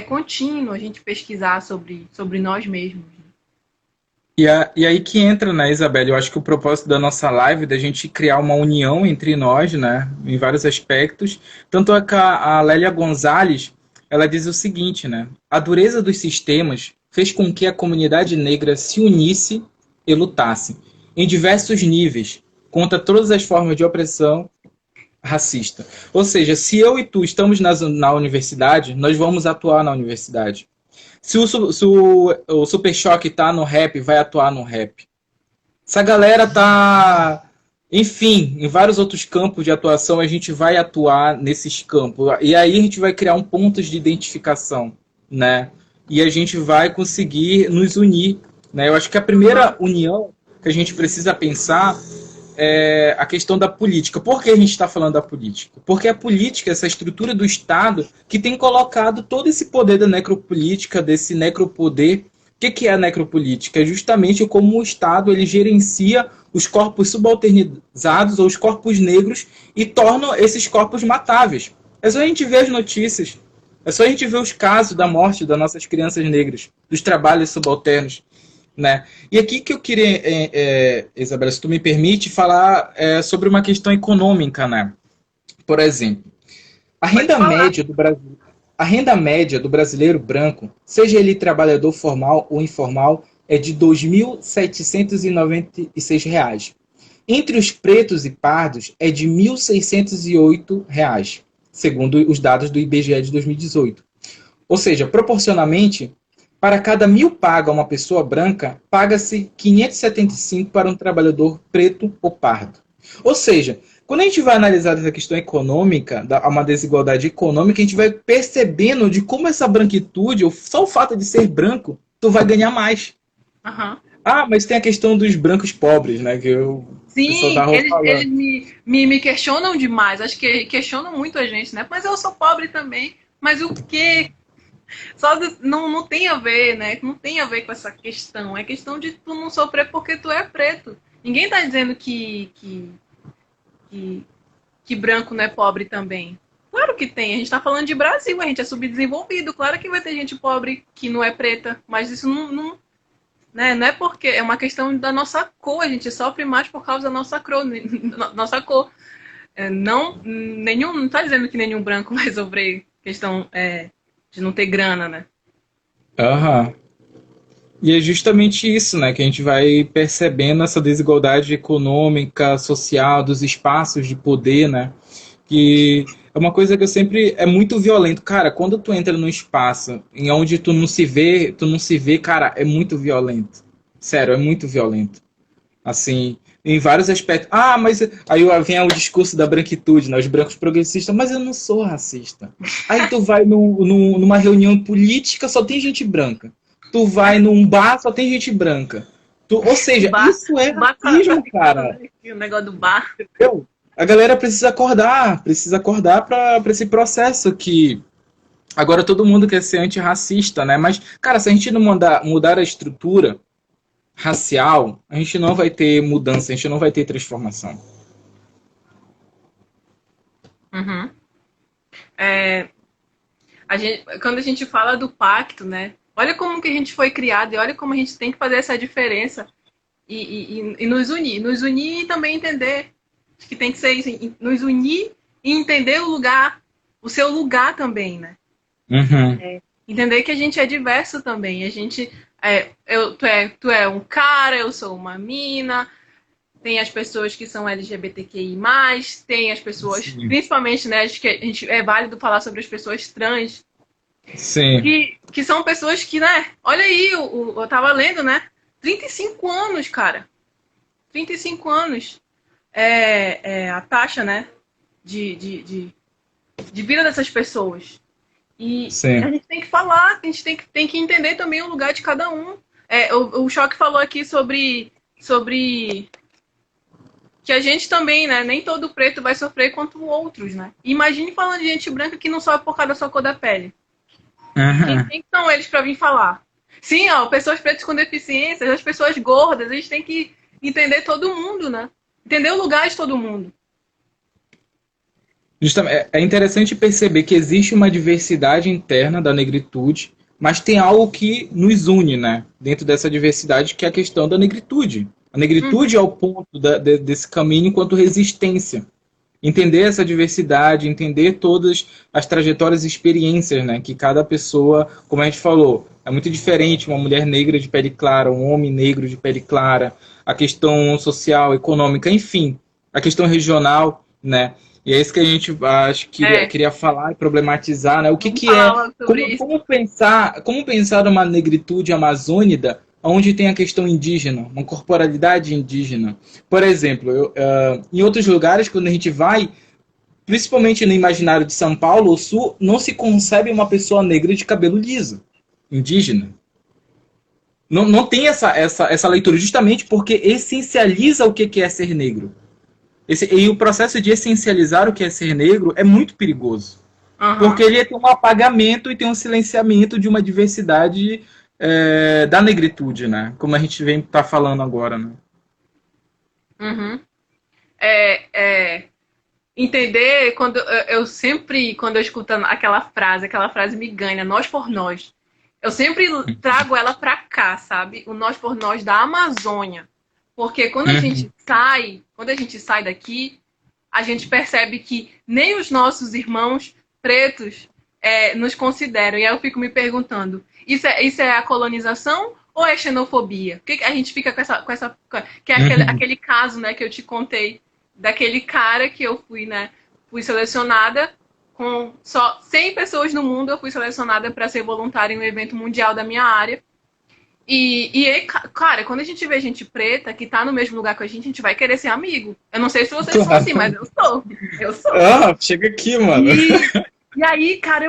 contínuo a gente pesquisar sobre nós mesmos. E aí que entra, né, Isabelle? Eu acho que o propósito da nossa live é da gente criar uma união entre nós, né, em vários aspectos. Tanto é que a Lélia Gonzalez, ela diz o seguinte, né? A dureza dos sistemas fez com que a comunidade negra se unisse e lutasse, em diversos níveis, contra todas as formas de opressão racista. Ou seja, se eu e tu estamos na universidade, nós vamos atuar na universidade. Se o Super Choque tá no rap, vai atuar no rap. Se a galera tá, enfim, em vários outros campos de atuação, a gente vai atuar nesses campos. E aí a gente vai criar um ponto de identificação, né? E a gente vai conseguir nos unir, né? Eu acho que a primeira união que a gente precisa pensar é a questão da política. Por que a gente está falando da política? Porque a política, essa estrutura do Estado, que tem colocado todo esse poder da necropolítica, desse necropoder. O que é a necropolítica? É justamente como o Estado ele gerencia os corpos subalternizados ou os corpos negros e torna esses corpos matáveis. É só a gente ver as notícias. É só a gente ver os casos da morte das nossas crianças negras, dos trabalhos subalternos. Né? E aqui que eu queria, Isabela, se tu me permite, falar sobre uma questão econômica, né? Por exemplo, a renda média do Brasil, a renda média do brasileiro branco, seja ele trabalhador formal ou informal, é de R$ 2.796. Entre os pretos e pardos, é de R$ 1.608, segundo os dados do IBGE de 2018. Ou seja, proporcionalmente, para cada 1.000 paga a uma pessoa branca, paga-se 575 para um trabalhador preto ou pardo. Ou seja, quando a gente vai analisar essa questão econômica, uma desigualdade econômica, a gente vai percebendo de como essa branquitude, ou só o fato de ser branco, tu vai ganhar mais. Uhum. Ah, mas tem a questão dos brancos pobres, né? Que eu Sim, eles me questionam demais. Acho que questionam muito a gente, né? Mas eu sou pobre também. Mas o quê? Não tem a ver, né? Não tem a ver com essa questão. É questão de tu não sofrer porque tu é preto. Ninguém tá dizendo que branco não é pobre também. Claro que tem. A gente tá falando de Brasil, a gente é subdesenvolvido. Claro que vai ter gente pobre que não é preta. Mas isso não é porque é uma questão da nossa cor. A gente sofre mais por causa da nossa cor. Não tá dizendo que nenhum branco vai sofrer questão de não ter grana, né? Aham. E é justamente isso, né, que a gente vai percebendo essa desigualdade econômica, social, dos espaços de poder, né, que é uma coisa que eu sempre... É muito violento. Cara, quando tu entra num espaço em onde tu não se vê, cara, é muito violento. Sério, é muito violento. Assim, em vários aspectos. Ah, mas aí vem o discurso da branquitude, né? Os brancos progressistas, mas eu não sou racista. Aí tu vai numa reunião política, só tem gente branca. Tu vai num bar, só tem gente branca. Ou seja, isso é racismo, cara. O negócio do bar. Entendeu? A galera precisa acordar para esse processo que agora todo mundo quer ser antirracista, né? Mas, cara, se a gente não mudar a estrutura racial, a gente não vai ter mudança, a gente não vai ter transformação. Uhum. Quando a gente fala do pacto, né? Olha como que a gente foi criado e olha como a gente tem que fazer essa diferença e nos unir. Nos unir e também entender que tem que ser isso, nos unir e entender o seu lugar também, né? Uhum. Entender que a gente é diverso também. A gente tu é um cara, eu sou uma mina. Tem as pessoas que são LGBTQI+, tem as pessoas, sim, principalmente, né, acho que é válido falar sobre as pessoas trans. Sim. Que são pessoas que, né, olha aí, eu tava lendo, né, 35 anos, cara. 35 anos. A taxa, né, de vida dessas pessoas. E sim, a gente tem que falar, a gente tem que entender também o lugar de cada um. O Choque falou aqui sobre que a gente também, né, nem todo preto vai sofrer quanto outros, né? Imagine falando de gente branca que não sofre por causa da sua cor da pele. uhum. Quem são eles para vir falar? Sim, pessoas pretas com deficiências, as pessoas gordas, a gente tem que entender todo mundo, né? Entender o lugar de todo mundo. Justamente, é interessante perceber que existe uma diversidade interna da negritude, mas tem algo que nos une, né? Dentro dessa diversidade, que é a questão da negritude. A negritude é o ponto desse caminho enquanto resistência. Entender essa diversidade, entender todas as trajetórias e experiências, né? Que cada pessoa, como a gente falou, é muito diferente uma mulher negra de pele clara, um homem negro de pele clara, a questão social, econômica, enfim, a questão regional, né? E é isso que a gente acho que queria falar e problematizar, né? O que, Vamos que falar é, logo sobre isso. como pensar uma negritude amazônida onde tem a questão indígena, uma corporalidade indígena. Por exemplo, em outros lugares, quando a gente vai, principalmente no imaginário de São Paulo, o Sul, não se concebe uma pessoa negra de cabelo liso, indígena. Não tem essa leitura, justamente porque essencializa o que é ser negro. E o processo de essencializar o que é ser negro é muito perigoso. Porque ele tem um apagamento e tem um silenciamento de uma diversidade da negritude, né? Como a gente vem tá falando agora, né? Uhum. Entender, quando eu escuto aquela frase me ganha, nós por nós. Eu sempre trago ela pra cá, sabe? O nós por nós da Amazônia. Porque quando a gente sai daqui, a gente percebe que nem os nossos irmãos pretos nos consideram. E aí eu fico me perguntando, isso é a colonização ou é xenofobia? Por que a gente fica com essa que é aquele caso, né, que eu te contei, daquele cara que eu fui selecionada com só 100 pessoas no mundo, eu fui selecionada para ser voluntária em um evento mundial da minha área. Cara, quando a gente vê gente preta que tá no mesmo lugar que a gente vai querer ser amigo. Eu não sei se vocês são assim, mas eu sou. Eu sou. Ah, chega aqui, mano. E aí, cara,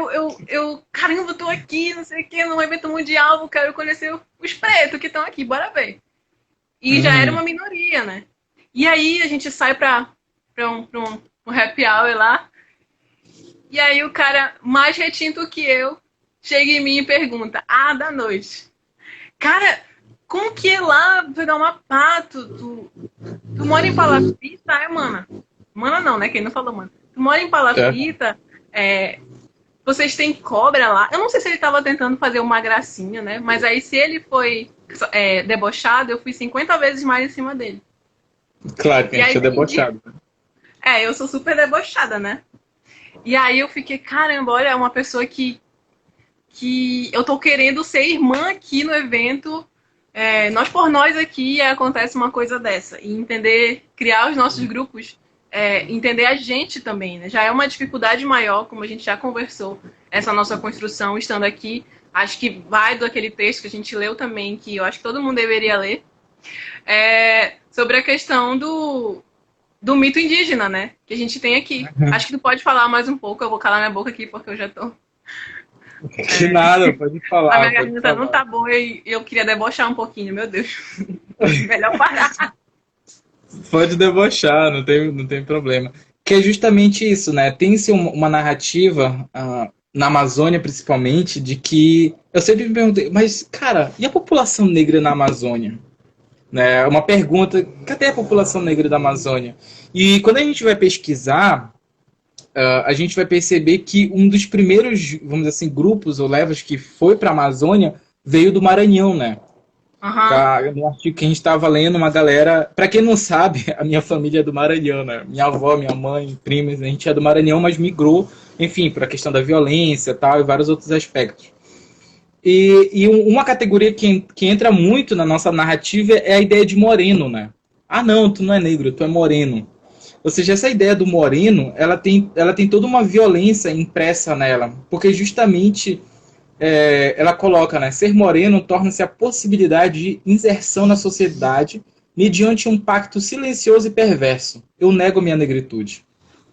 caramba, eu tô aqui, não sei o que, num evento mundial, eu quero conhecer os pretos que estão aqui, bora ver. E já era uma minoria, né? E aí a gente sai pra um happy hour lá. E aí o cara mais retinto que eu chega em mim e pergunta, da noite. Cara, como que é lá pegar uma pá? Tu mora em Palafita, mana? Mana não, né? Quem não falou, mano. Tu mora em Palafita, vocês têm cobra lá. Eu não sei se ele tava tentando fazer uma gracinha, né? Mas aí se ele foi debochado, eu fui 50 vezes mais em cima dele. Claro que a gente é debochado. Eu sou super debochada, né? E aí eu fiquei, caramba, olha, uma pessoa que eu tô querendo ser irmã aqui no evento, nós por nós aqui, acontece uma coisa dessa. E entender, criar os nossos grupos, entender a gente também, né? Já é uma dificuldade maior, como a gente já conversou, essa nossa construção estando aqui. Acho que vai daquele texto que a gente leu também, que eu acho que todo mundo deveria ler, sobre a questão do mito indígena, né? Que a gente tem aqui. Acho que tu pode falar mais um pouco, eu vou calar minha boca aqui porque eu já tô... Que nada, pode falar. A minha garganta não tá boa e eu queria debochar um pouquinho, meu Deus. Melhor parar. Pode debochar, não tem problema. Que é justamente isso, né? Tem-se uma narrativa, na Amazônia principalmente, de que... Eu sempre me perguntei, mas, cara, e a população negra na Amazônia? Né? Uma pergunta, cadê a população negra da Amazônia? E quando a gente vai pesquisar, a gente vai perceber que um dos primeiros, vamos dizer assim, grupos ou levas que foi para a Amazônia veio do Maranhão, né? No artigo que a gente estava lendo, uma galera... Para quem não sabe, a minha família é do Maranhão, né? Minha avó, minha mãe, primas, a gente é do Maranhão, mas migrou, enfim, para a questão da violência tal, e vários outros aspectos. E uma categoria que entra muito na nossa narrativa é a ideia de moreno, né? Não, tu não é negro, tu é moreno. Ou seja, essa ideia do moreno, ela tem toda uma violência impressa nela, porque justamente ela coloca, né, ser moreno torna-se a possibilidade de inserção na sociedade mediante um pacto silencioso e perverso. Eu nego minha negritude.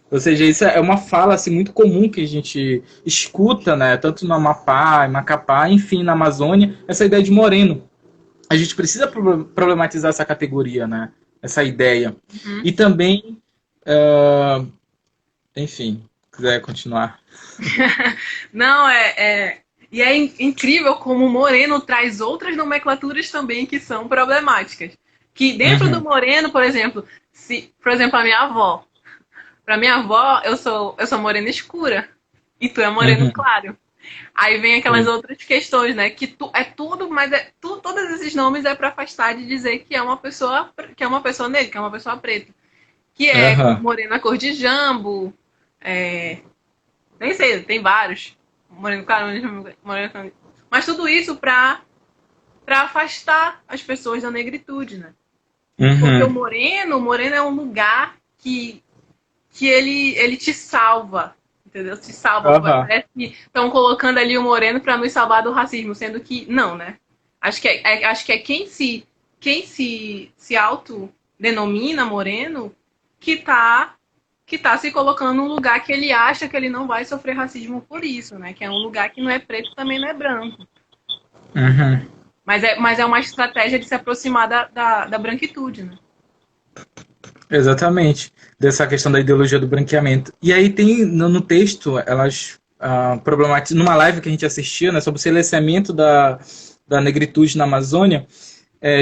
Ou seja, isso é uma fala assim, muito comum que a gente escuta, né, tanto no Amapá, em Macapá, enfim, na Amazônia, essa ideia de moreno. A gente precisa problematizar essa categoria, né, essa ideia. E também, enfim, se quiser continuar. Não, e é incrível como o moreno traz outras nomenclaturas também que são problemáticas. Que dentro do moreno, por exemplo, a minha avó. Pra minha avó, eu sou morena escura. E tu é moreno claro. Aí vem aquelas outras questões, né? Que tudo, mas todos esses nomes é para afastar de dizer que é uma pessoa negra, que é uma pessoa preta. que é Aham. morena cor de jambo, nem sei, tem vários. Moreno claro, moreno, mas tudo isso para afastar as pessoas da negritude, né? Porque Uhum. o moreno é um lugar que ele te salva, entendeu? Te salva. Aham. Parece que estão colocando ali o moreno para nos salvar do racismo, sendo que não, né? Acho que é quem se autodenomina moreno que tá se colocando num lugar que ele acha que ele não vai sofrer racismo por isso, né? Que é um lugar que não é preto também não é branco. Uhum. Mas é uma estratégia de se aproximar da branquitude, né? Exatamente. Dessa questão da ideologia do branqueamento. E aí tem no texto, elas problematizam, numa live que a gente assistia, né, sobre o silenciamento da negritude na Amazônia,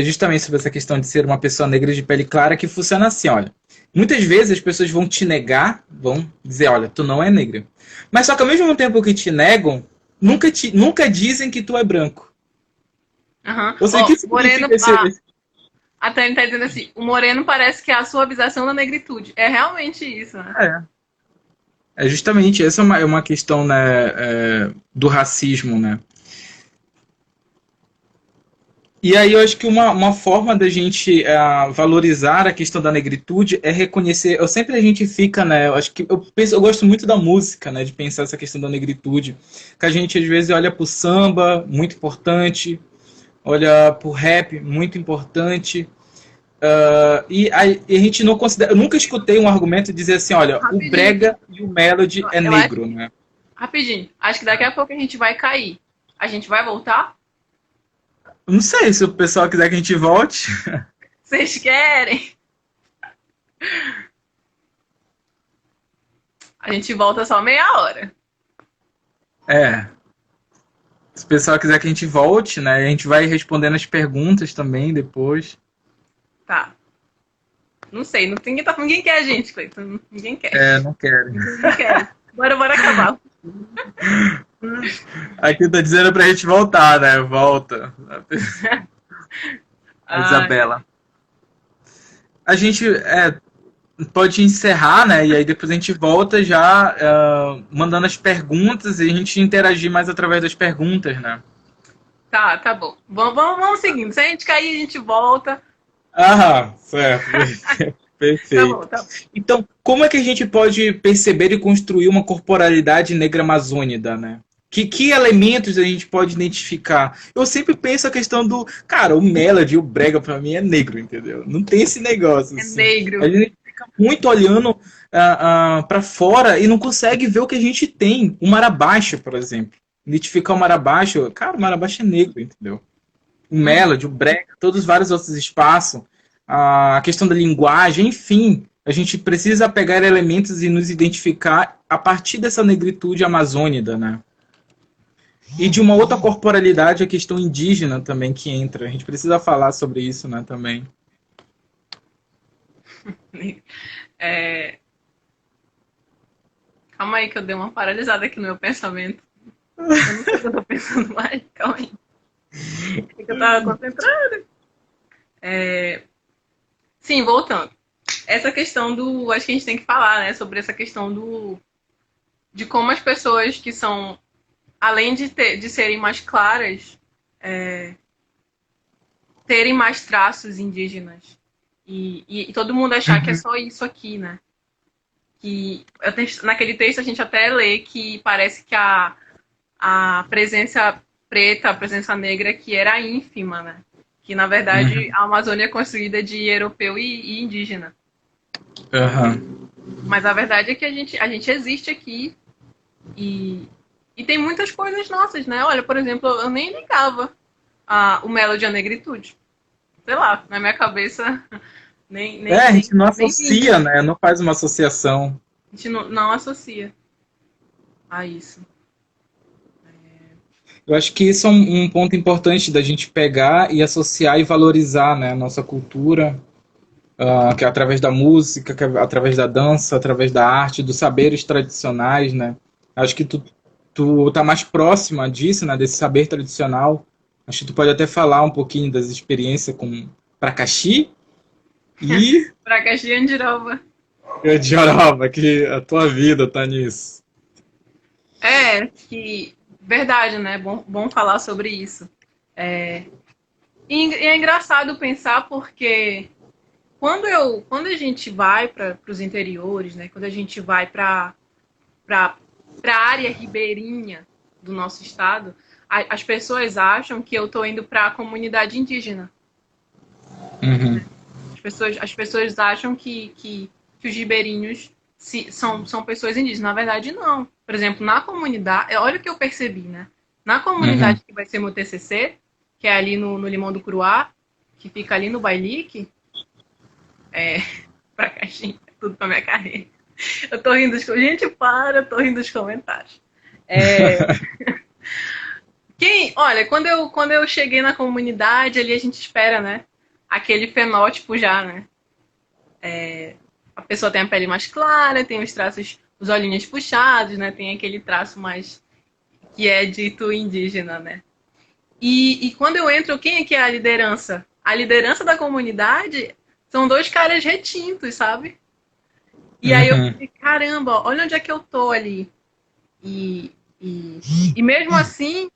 justamente sobre essa questão de ser uma pessoa negra de pele clara, que funciona assim, olha. Muitas vezes as pessoas vão te negar, vão dizer, olha, tu não é negra. Mas só que ao mesmo tempo que te negam, nunca dizem que tu é branco. Uhum. Ou seja, o Ó, que moreno, significa esse... a Tânia tá dizendo assim, o moreno parece que é a suavização da negritude. É realmente isso, né? justamente, essa é uma questão, né, do racismo, né? E aí eu acho que uma forma da gente valorizar a questão da negritude é reconhecer. Eu sempre a gente fica, né? Eu acho que eu gosto muito da música, né? De pensar essa questão da negritude. Que a gente às vezes olha pro samba, muito importante, olha pro rap, muito importante. E a gente não considera. Eu nunca escutei um argumento dizer assim, olha, o Rapidinho. brega e o melody é Eu acho, negro, né? rapidinho. Acho que daqui a pouco a gente vai cair. A gente vai voltar? Eu não sei se o pessoal quiser que a gente volte. Vocês querem? A gente volta só meia hora. É. Se o pessoal quiser que a gente volte, né? A gente vai respondendo as perguntas também depois. Tá. Não sei, ninguém quer a gente, Cleiton. Ninguém quer. É, não quero. Ninguém quer. Bora acabar. Aqui tá dizendo pra gente voltar, né? Volta. A Ah, Isabela. A gente pode encerrar, né? E aí depois a gente volta já mandando as perguntas e a gente interagir mais através das perguntas, né? tá bom. Vamos seguindo. Se a gente cair, a gente volta. Ah, certo. Tá bom, Perfeito. tá bom. Então, como é que a gente pode perceber e construir uma corporalidade negra amazônida, né? Que elementos a gente pode identificar? Eu sempre penso a questão do... Cara, o Melody, o Brega, pra mim, é negro, entendeu? Não tem esse negócio, É assim. A negro. gente fica muito olhando para fora e não consegue ver o que a gente tem. O Marabaixo, por exemplo. Identificar o Marabaixo... Cara, o Marabaixo é negro, entendeu? O Uhum. Melody, o Brega, todos os vários outros espaços, a questão da linguagem, enfim, a gente precisa pegar elementos e nos identificar a partir dessa negritude amazônida, né? E de uma outra corporalidade, a questão indígena também que entra. A gente precisa falar sobre isso, né, também. É, calma aí que eu dei uma paralisada aqui no meu pensamento. Eu não sei o que eu tô pensando mais. Calma aí. É que eu tava concentrada. Sim, voltando. Essa questão do. Acho que a gente tem que falar, né? Sobre essa questão de como as pessoas que são, além de serem mais claras, terem mais traços indígenas. E todo mundo achar que é Uhum. só isso aqui, né? Naquele texto a gente até lê que parece que a presença preta, a presença negra aqui era ínfima, né? Que na verdade Uhum. a Amazônia é construída de europeu e indígena. Uhum. Mas a verdade é que a gente existe aqui e tem muitas coisas nossas, né? Olha, por exemplo, eu nem ligava o Melody à negritude. Sei lá, na minha cabeça nem, nem, A nem, gente não nem pinta. associa, né? Não faz uma associação. A gente não associa a isso. Eu acho que isso é um ponto importante da gente pegar e associar e valorizar, né, a nossa cultura, que é através da música, que é através da dança, através da arte, dos saberes tradicionais, né? Acho que tu tá mais próxima disso, né, desse saber tradicional. Acho que tu pode até falar um pouquinho das experiências com Pracaxi e Pra Caxias de Andiroba. Eu jurava que a tua vida tá nisso. Que verdade, né? Bom falar sobre isso. É, e é engraçado pensar porque quando a gente vai para os interiores, né? Quando a gente vai para a área ribeirinha do nosso estado, as pessoas acham que eu estou indo para a comunidade indígena. Uhum. As pessoas acham que os ribeirinhos são pessoas indígenas. Na verdade, não. Por exemplo, na comunidade, olha o que eu percebi, né? Na Uhum. comunidade que vai ser meu TCC, que é ali no Limão do Curuá, que fica ali no Bailique, pra caixinha, tudo pra minha carreira. Eu tô rindo dos... Gente, para, eu tô rindo dos comentários. Olha, quando eu cheguei na comunidade, ali a gente espera, né? Aquele fenótipo já, né? A pessoa tem a pele mais clara, tem os traços, os olhinhos puxados, né? Tem aquele traço mais que é dito indígena, né? E quando eu entro, quem é que é a liderança? A liderança da comunidade são dois caras retintos, sabe? E aí eu Uhum. falei, caramba, olha onde é que eu tô ali. E, e mesmo assim,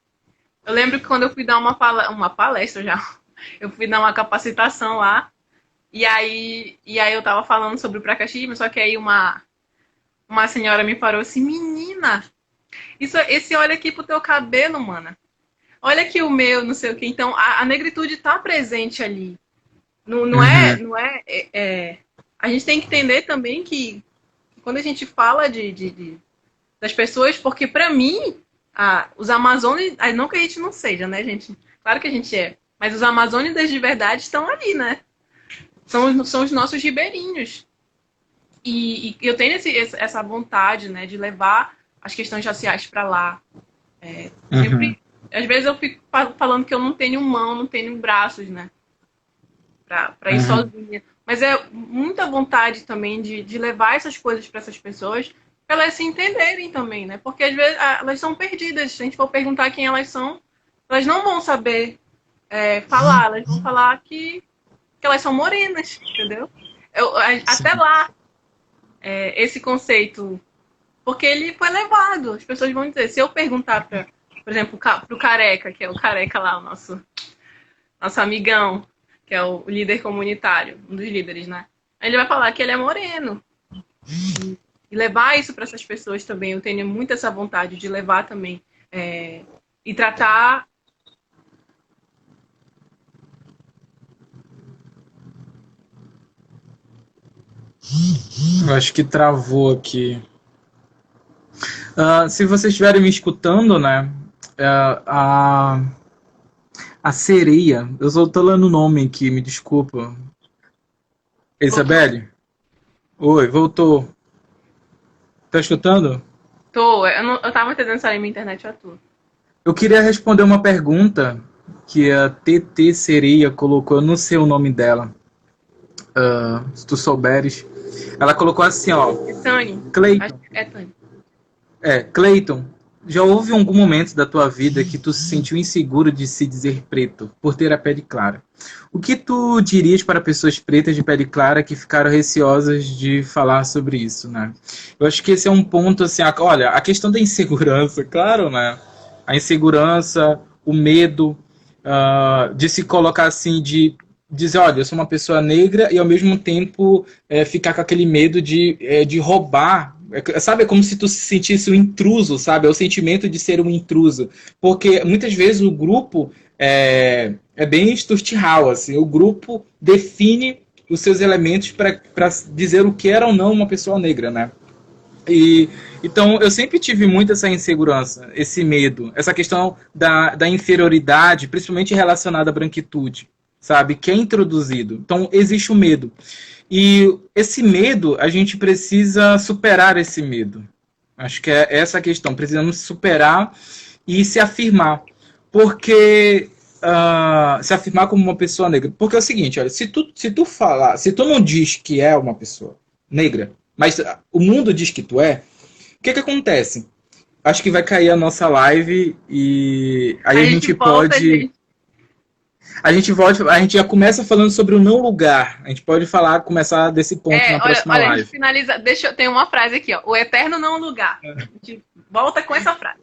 eu lembro que quando eu fui dar uma palestra já, eu fui dar uma capacitação lá, e aí eu tava falando sobre o Prakashima, só que aí uma senhora me parou assim, menina, esse olha aqui pro teu cabelo, mana. Olha aqui o meu, não sei o que. Então, a negritude tá presente ali. Não é, Uhum. não é, a gente tem que entender também que quando a gente fala das pessoas, porque para mim, os Amazônidas, não que a gente não seja, né, gente? Claro que a gente é. Mas os Amazônidas de verdade estão ali, né? São os nossos ribeirinhos. E eu tenho essa vontade, né, de levar as questões raciais para lá. Uhum. Sempre, às vezes eu fico falando que eu não tenho mão, não tenho braços, né, para ir Uhum. sozinha. Mas é muita vontade também de levar essas coisas para essas pessoas, para elas se entenderem também, né? Porque às vezes elas são perdidas. Se a gente for perguntar quem elas são, elas não vão saber falar. Elas vão falar que elas são morenas, entendeu? Até Sim. lá, esse conceito, porque ele foi levado. As pessoas vão dizer, se eu perguntar por exemplo, pro Careca, que é o Careca lá, o nosso amigão, que é o líder comunitário, um dos líderes, né? Ele vai falar que ele é moreno. E levar isso para essas pessoas também, eu tenho muito essa vontade de levar também. E tratar. Eu acho que travou aqui. Se vocês estiverem me escutando, né? ah, a, a sereia, eu só tô lendo o nome aqui, me desculpa. Voltou? Isabelle? Oi, voltou. Tá escutando? Tô, eu tava entendendo se era minha internet ou a tua. Eu queria responder uma pergunta que a TT Sereia colocou, eu não sei o nome dela, se tu souberes. Ela colocou assim, ó, É Tani. Acho Cleiton, que é Tani. Cleiton, já houve algum momento da tua vida que tu se sentiu inseguro de se dizer preto, por ter a pele clara? O que tu dirias para pessoas pretas de pele clara que ficaram receosas de falar sobre isso, né? Eu acho que esse é um ponto, assim, olha, a questão da insegurança, claro, né? A insegurança, o medo de se colocar assim, de dizer, olha, eu sou uma pessoa negra e ao mesmo tempo ficar com aquele medo de roubar. Sabe, é como se tu se sentisse um intruso, sabe? É o sentimento de ser um intruso. Porque muitas vezes o grupo é bem esturtial, assim. O grupo define os seus elementos para dizer o que era ou não uma pessoa negra, né? E, então, eu sempre tive muito essa insegurança, esse medo, essa questão da inferioridade, principalmente relacionada à branquitude, sabe? Que é introduzido. Então, existe o medo. E esse medo, a gente precisa superar esse medo. Acho que é essa a questão. Precisamos superar e se afirmar. Porque. Se afirmar como uma pessoa negra. Porque é o seguinte, olha, se tu não diz que é uma pessoa negra, mas o mundo diz que tu é, o que acontece? Acho que vai cair a nossa live e aí A a gente gente volta, pode. gente. A gente volta, a gente já começa falando sobre o não lugar. A gente pode começar desse ponto na próxima olha, a live. gente finaliza. Tem uma frase aqui, ó. O eterno não lugar. A gente volta com essa frase.